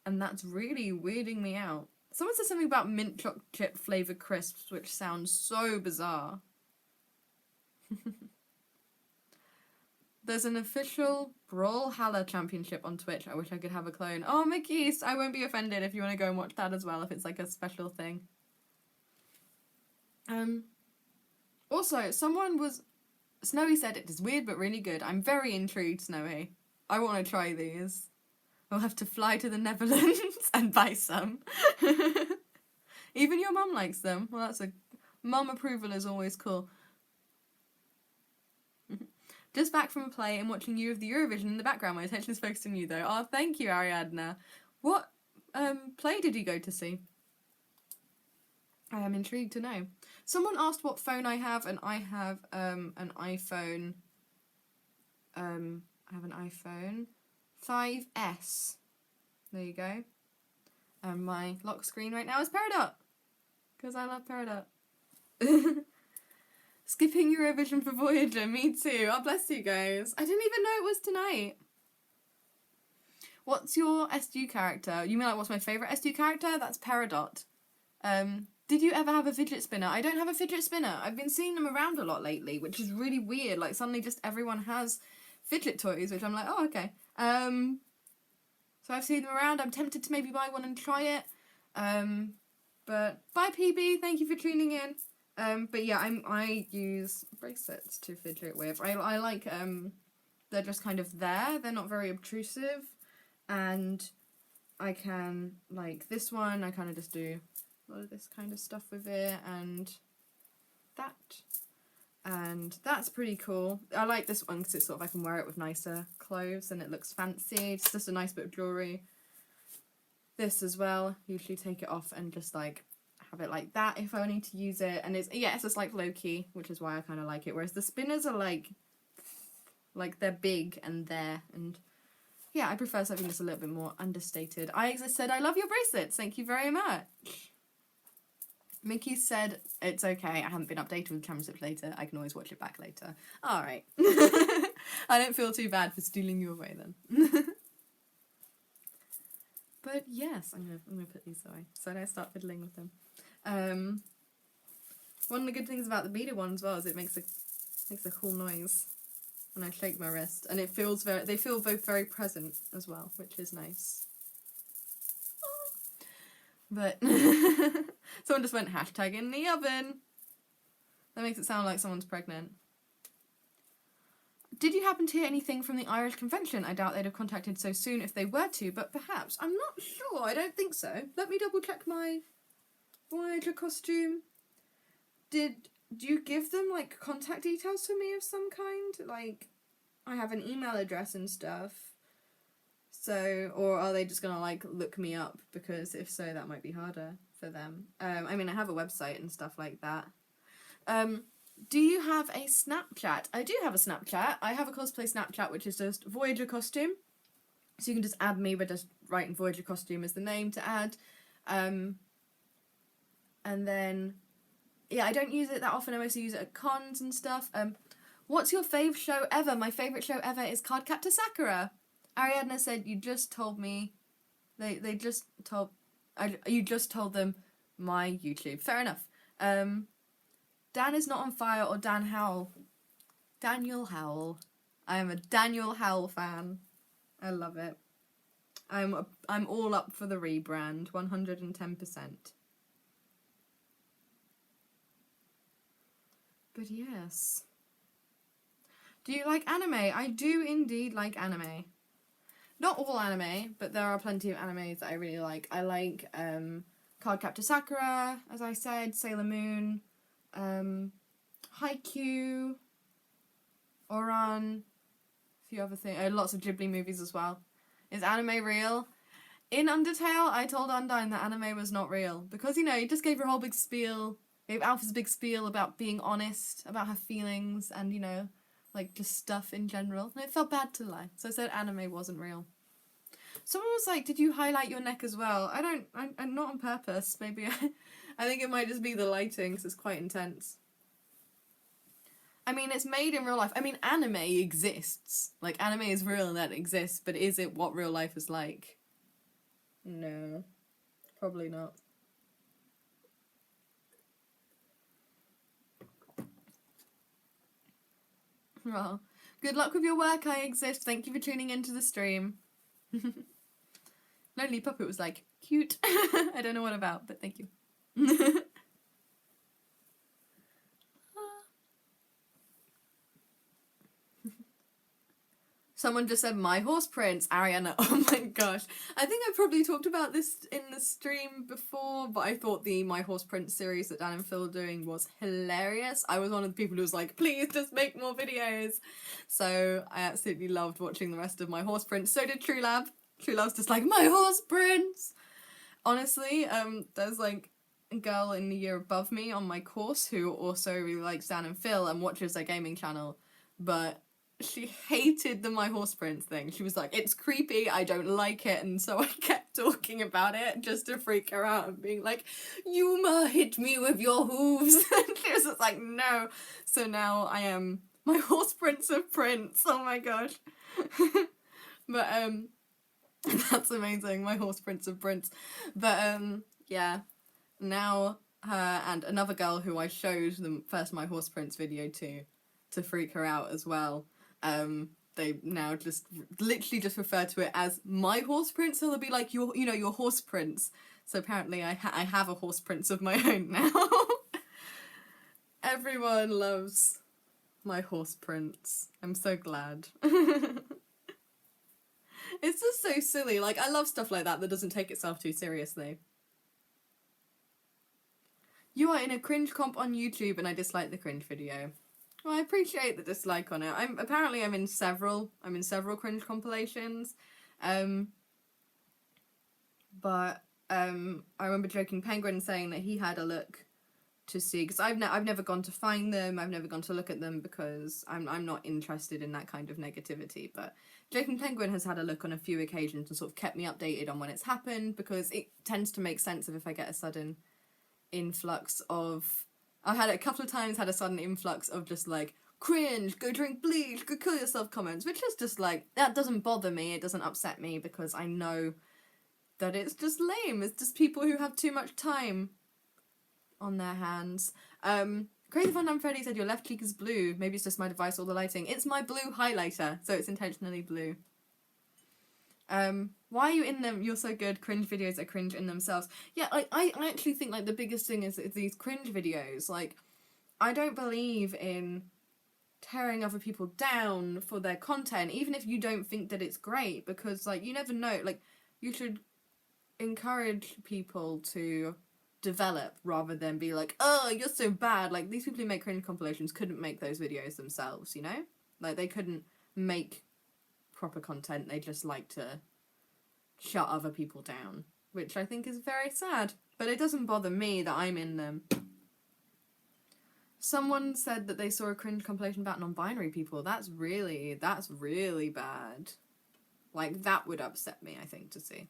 and that's really weirding me out. Someone said something about mint chocolate chip flavoured crisps, which sounds so bizarre. There's an official Brawlhalla championship on Twitch. I wish I could have a clone. Oh, Mickey, I won't be offended if you want to go and watch that as well, if it's like a special thing. Also, Snowy said it is weird but really good. I'm very intrigued, Snowy. I want to try these. We'll have to fly to the Netherlands and buy some. Even your mum likes them. Well, mum approval is always cool. Just back from a play and watching you of the Eurovision in the background. My attention is focused on you, though. Oh, thank you, Ariadna. What play did you go to see? I am intrigued to know. Someone asked what phone I have, and I have an iPhone. I have an iPhone 5S. There you go. And my lock screen right now is Peridot, because I love Peridot. Skipping Eurovision for Voyager, me too. Oh, bless you guys. I didn't even know it was tonight. What's your SDU character? You mean like what's my favourite SDU character? That's Peridot. Did you ever have a fidget spinner? I don't have a fidget spinner. I've been seeing them around a lot lately, which is really weird. Like suddenly just everyone has fidget toys, which I'm like, oh, okay. So I've seen them around. I'm tempted to maybe buy one and try it. But bye PB, thank you for tuning in. But yeah, I use bracelets to fidget with. I like, they're just kind of there. They're not very obtrusive. And I can, like this one, I kind of just do a lot of this kind of stuff with it and that. And that's pretty cool. I like this one because it's sort of, I can wear it with nicer clothes and it looks fancy. It's just a nice bit of jewellery. This as well, usually take it off and just like have it like that if I need to use it. And it's just like low-key, which is why I kind of like it. Whereas the spinners are like they're big and there. And yeah, I prefer something that's a little bit more understated. I said, I love your bracelets. Thank you very much. Mickey said, it's okay, I haven't been updated with camera tips later. I can always watch it back later. Alright. I don't feel too bad for stealing you away then. But yes, I'm gonna put these away. So I start fiddling with them. One of the good things about the beaded one as well is it makes a cool noise when I shake my wrist. And it feels they feel both very present as well, which is nice. But someone just went hashtag in the oven. That makes it sound like someone's pregnant. Did you happen to hear anything from the Irish convention? I doubt they'd have contacted so soon if they were to, but perhaps. I'm not sure. I don't think so. Let me double check my Voyager costume. Do you give them like contact details for me of some kind? Like, I have an email address and stuff. So, or are they just gonna like look me up? Because if so, that might be harder for them. I mean, I have a website and stuff like that. Do you have a Snapchat? I do have a Snapchat. I have a cosplay Snapchat, which is just Voyager costume. So you can just add me by just writing Voyager costume as the name to add. And then, yeah, I don't use it that often. I mostly use it at cons and stuff. What's your fave show ever? My favourite show ever is Cardcaptor Sakura. Ariadna said you just told me, you just told them my YouTube. Fair enough. Dan is not on fire or Dan Howell. Daniel Howell. I am a Daniel Howell fan. I love it. I'm all up for the rebrand, 110%. But yes. Do you like anime? I do indeed like anime. Not all anime, but there are plenty of animes that I really like. I like Cardcaptor Sakura, as I said, Sailor Moon, Haikyuu, Oran, a few other things. Lots of Ghibli movies as well. Is anime real? In Undertale, I told Undyne that anime was not real. Because, you know, he just gave her a whole big spiel. Gave Alpha's a big spiel about being honest, about her feelings, and, you know, like, just stuff in general. And it felt bad to lie. So I said anime wasn't real. Someone was like, did you highlight your neck as well? I'm not on purpose. Maybe I think it might just be the lighting, because it's quite intense. I mean, it's made in real life. I mean, anime exists. Like, anime is real and that exists, but is it what real life is like? No. Probably not. Well, good luck with your work, I exist. Thank you for tuning into the stream. Lonely Puppet was like, cute. I don't know what about, but thank you. Someone just said, my horse prints, Ariana. Oh my gosh. I think I probably talked about this in the stream before, but I thought the My Horse Prince series that Dan and Phil were doing was hilarious. I was one of the people who was like, please just make more videos. So I absolutely loved watching the rest of My Horse Prince. So did True Lab. True Lab's just like, my horse prince! Honestly, there's like a girl in the year above me on my course who also really likes Dan and Phil and watches their gaming channel, but she hated the My Horse Prince thing. She was like, it's creepy, I don't like it, and so I kept talking about it just to freak her out and being like, Yuma, hit me with your hooves. And she was just like, no. So now I am My Horse Prince of Prince. Oh my gosh. But That's amazing. My horse prints of prints. But yeah, now her and another girl who I showed the first my horse prints video to freak her out as well. They now just literally just refer to it as my horse prints, so they'll be like your horse prints. So apparently I have a horse prints of my own now. Everyone loves my horse prints. I'm so glad. It's just so silly. Like, I love stuff like that doesn't take itself too seriously. You are in a cringe comp on YouTube and I dislike the cringe video. Well, I appreciate the dislike on it. I'm in several cringe compilations. But I remember Joking Penguin saying that he had a look to see, because I've never gone to find them, I've never gone to look at them because I'm not interested in that kind of negativity, but Joking Penguin has had a look on a few occasions and sort of kept me updated on when it's happened, because it tends to make sense of if I get a sudden influx of... I've had it a couple of times, had a sudden influx of just like, cringe, go drink bleach, go kill yourself comments, which is just like, that doesn't bother me, it doesn't upset me, because I know that it's just lame, it's just people who have too much time on their hands. Crazy Fun Dumb Freddy said your left cheek is blue. Maybe it's just my device or the lighting. It's my blue highlighter, so it's intentionally blue. Why are you in them? You're so good. Cringe videos are cringe in themselves. Yeah, I actually think like the biggest thing is these cringe videos. Like, I don't believe in tearing other people down for their content, even if you don't think that it's great, because like you never know. Like, you should encourage people to develop rather than be like, oh, you're so bad. Like, these people who make cringe compilations couldn't make those videos themselves, you know? Like, they couldn't make proper content, they just like to shut other people down, which I think is very sad, but it doesn't bother me that I'm in them. Someone said that they saw a cringe compilation about non-binary people. That's really bad. Like, that would upset me, I think, to see.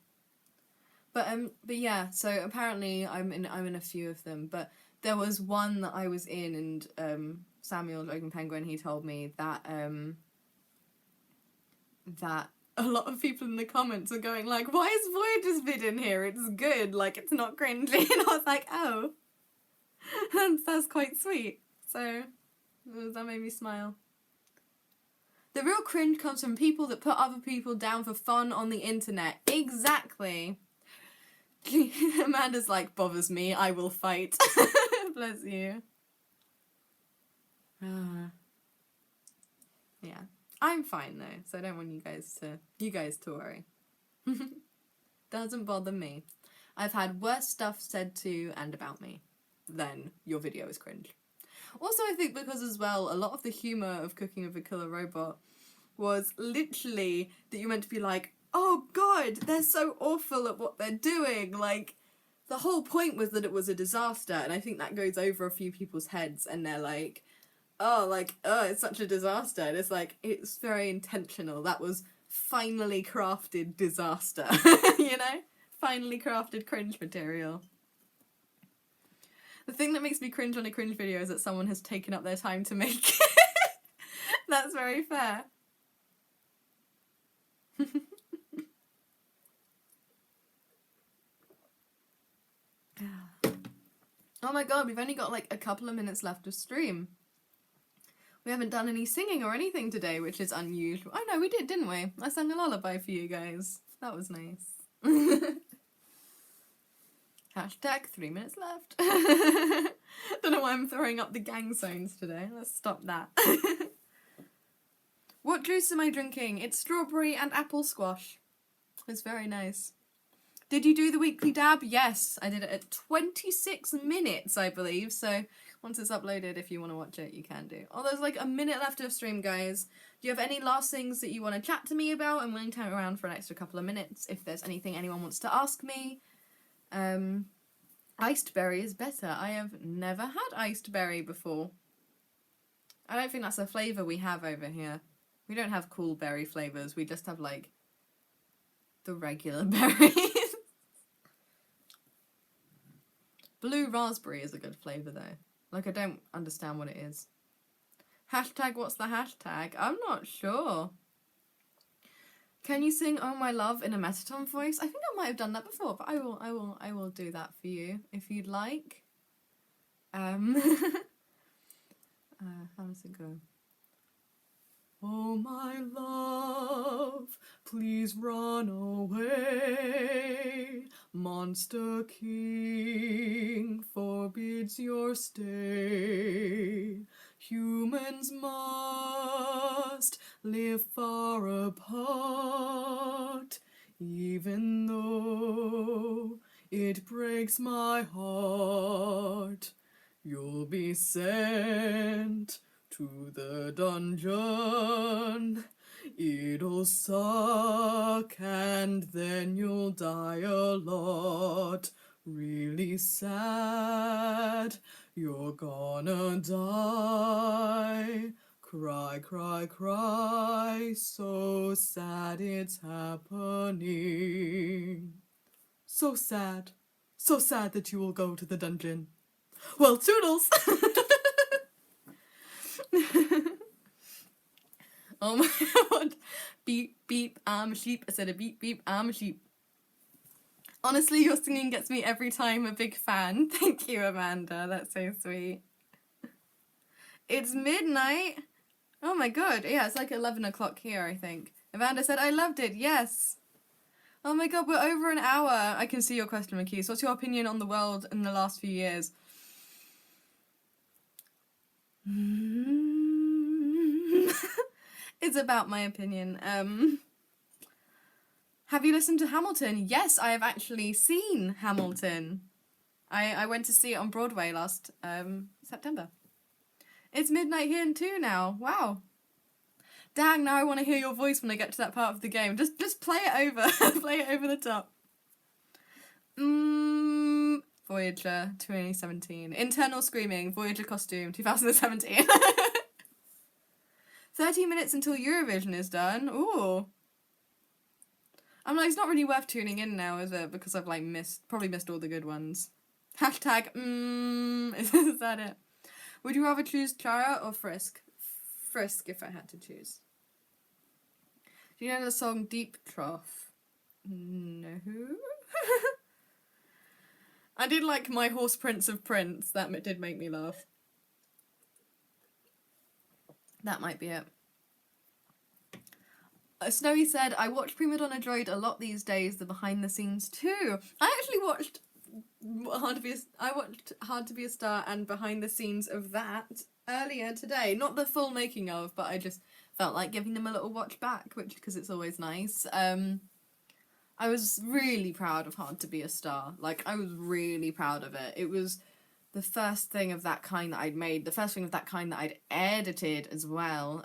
But yeah, so apparently I'm in a few of them, but there was one that I was in, and Samuel Joking Penguin, he told me that that a lot of people in the comments are going like, why is Voyager's vid in here? It's good, like, it's not cringy. And I was like, oh, that's quite sweet. So that made me smile. The real cringe comes from people that put other people down for fun on the internet. Exactly. Amanda's like, bothers me, I will fight. Bless you. Yeah. I'm fine though, so I don't want you guys to worry. Doesn't bother me. I've had worse stuff said to and about me than your video is cringe. Also, I think because as well, a lot of the humour of Cooking with a Killer Robot was literally that you're meant to be like, oh god, they're so awful at what they're doing. Like, the whole point was that it was a disaster, and I think that goes over a few people's heads, and they're like, oh, it's such a disaster. And it's like, it's very intentional. That was finely crafted disaster, you know? Finely crafted cringe material. The thing that makes me cringe on a cringe video is that someone has taken up their time to make it. That's very fair. Oh my god, we've only got like a couple of minutes left of stream. We haven't done any singing or anything today, which is unusual. Oh no, we did, didn't we? I sang a lullaby for you guys. That was nice. Hashtag 3 minutes left. Don't know why I'm throwing up the gang signs today. Let's stop that. What juice am I drinking? It's strawberry and apple squash. It's very nice. Did you do the weekly dab? Yes, I did it at 26 minutes, I believe. So once it's uploaded, if you want to watch it, you can do. Oh, there's like a minute left of stream, guys. Do you have any last things that you want to chat to me about? I'm willing to hang around for an extra couple of minutes if there's anything anyone wants to ask me. Iced berry is better. I have never had iced berry before. I don't think that's a flavour we have over here. We don't have cool berry flavours. We just have, like, the regular berries. Blue raspberry is a good flavour, though. Like, I don't understand what it is. Hashtag, what's the hashtag? I'm not sure. Can you sing "Oh My Love" in a Metaton voice? I think I might have done that before, but I will do that for you if you'd like. How does it go? Oh my love, please run away. Monster King forbids your stay. Humans must live far apart, even though it breaks my heart. You'll be sent to the dungeon. It'll suck and then you'll die a lot. Really sad, you're gonna die. Cry, cry, cry, so sad it's happening. So sad that you will go to the dungeon. Well, toodles! Oh my god. Beep, beep, I'm a sheep. I said a beep, beep, I'm a sheep. Honestly, your singing gets me every time. A big fan. Thank you, Amanda. That's so sweet. It's midnight. Oh my god. Yeah, it's like 11 o'clock here, I think. Amanda said, I loved it. Yes. Oh my god, we're over an hour. I can see your question, McKee. So what's your opinion on the world in the last few years? It's about my opinion. Have you listened to Hamilton? Yes, I have actually seen Hamilton. I went to see it on Broadway last September. It's midnight here too now. Wow. Dang, now I want to hear your voice when I get to that part of the game. Just play it over. Play it over the top. Voyager 2017. Internal Screaming, Voyager costume 2017. 30 minutes until Eurovision is done. Ooh. I'm like, it's not really worth tuning in now, is it? Because I've like probably missed all the good ones. Hashtag, is that it? Would you rather choose Clara or Frisk? Frisk if I had to choose. Do you know the song Deep Trough? No. I did like My Horse Prince of Prince. That did make me laugh. That might be it. Snowy said, I watch Prima Donna Droid a lot these days, the behind the scenes too. I actually watched Hard to Be a Star and behind the scenes of that earlier today. Not the full making of, but I just felt like giving them a little watch back, because it's always nice. I was really proud of Hard to Be a Star. Like, I was really proud of it. It was the first thing of that kind that I'd made, the first thing of that kind that I'd edited as well.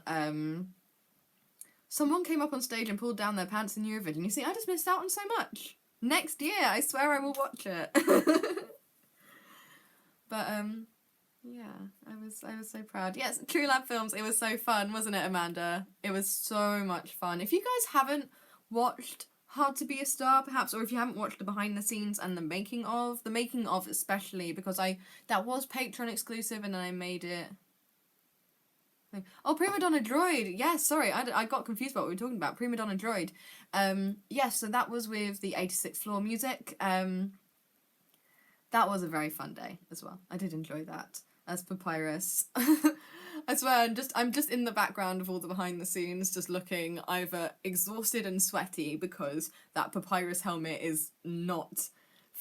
Someone came up on stage and pulled down their pants in Eurovision. You see, I just missed out on so much. Next year, I swear I will watch it. But, yeah, I was so proud. Yes, True Lab Films, it was so fun, wasn't it, Amanda? It was so much fun. If you guys haven't watched Hard to Be a Star, perhaps, or if you haven't watched the behind the scenes and the making of especially, because that was Patreon exclusive and then I made it. Oh, Prima Donna Droid. Yes, sorry, I got confused about what we were talking about. Prima Donna Droid. Yes, so that was with the 86th Floor music. That was a very fun day as well. I did enjoy that as Papyrus. I swear, I'm just in the background of all the behind the scenes, just looking either exhausted and sweaty because that Papyrus helmet is not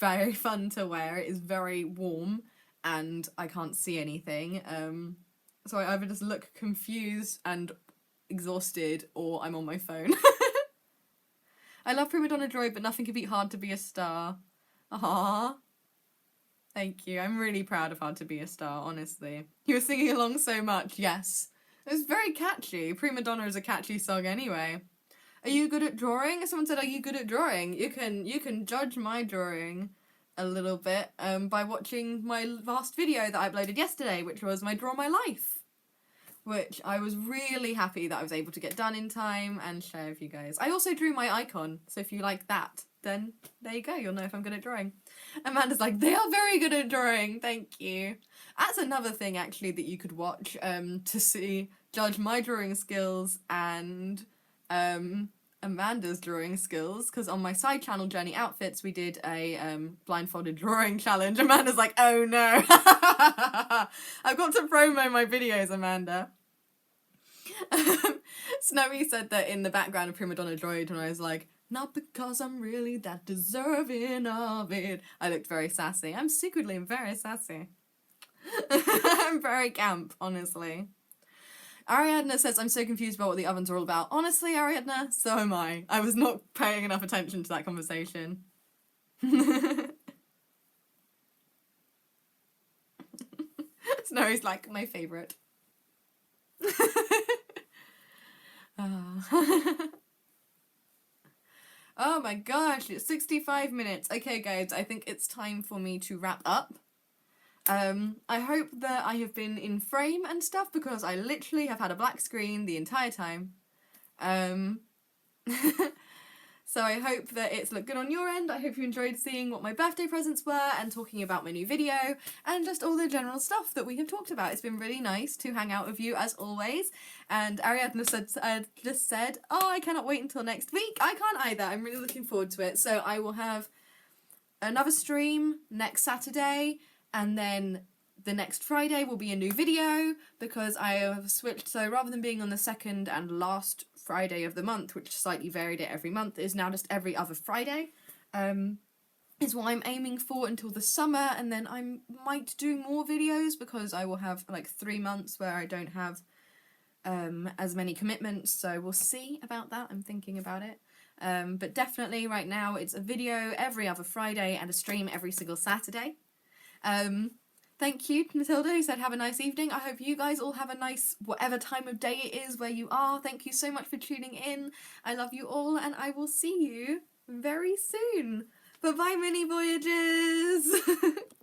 very fun to wear. It is very warm and I can't see anything. So I either just look confused and exhausted or I'm on my phone. I love Prima Donna Droid, but nothing could beat Hard to Be a Star. Aww. Thank you. I'm really proud of Hard to Be a Star, honestly. You were singing along so much, yes. It was very catchy. Prima Donna is a catchy song anyway. Are you good at drawing? Someone said, are you good at drawing? You can judge my drawing a little bit by watching my last video that I uploaded yesterday, which was my Draw My Life, which I was really happy that I was able to get done in time and share with you guys. I also drew my icon, so if you like that, then there you go, you'll know if I'm good at drawing. Amanda's like, they are very good at drawing, thank you. That's another thing, actually, that you could watch to judge my drawing skills and Amanda's drawing skills, because on my side channel, Journey Outfits, we did a blindfolded drawing challenge. Amanda's like, oh no. I've got to promo my videos, Amanda. Snowy said that in the background of Prima Donna Droid, and I was like, not because I'm really that deserving of it. I looked very sassy. I'm secretly very sassy. I'm very camp, honestly. Ariadna says, I'm so confused about what the ovens are all about. Honestly, Ariadna, so am I. I was not paying enough attention to that conversation. Snowy's like, my favourite. Oh my gosh, it's 65 minutes. Okay, guys, I think it's time for me to wrap up. I hope that I have been in frame and stuff, because I literally have had a black screen the entire time. So I hope that it's looked good on your end. I hope you enjoyed seeing what my birthday presents were and talking about my new video and just all the general stuff that we have talked about. It's been really nice to hang out with you as always. And Ariadna just said, oh, I cannot wait until next week. I can't either. I'm really looking forward to it. So I will have another stream next Saturday, and then the next Friday will be a new video, because I have switched. So rather than being on the second and last Friday of the month, which slightly varied it every month, is now just every other Friday, is what I'm aiming for until the summer. And then I might do more videos, because I will have like 3 months where I don't have as many commitments. So we'll see about that. I'm thinking about it. But definitely right now it's a video every other Friday and a stream every single Saturday. Thank you, Matilda, who said have a nice evening. I hope you guys all have a nice whatever time of day it is where you are. Thank you so much for tuning in. I love you all, and I will see you very soon. Bye-bye, mini Voyagers!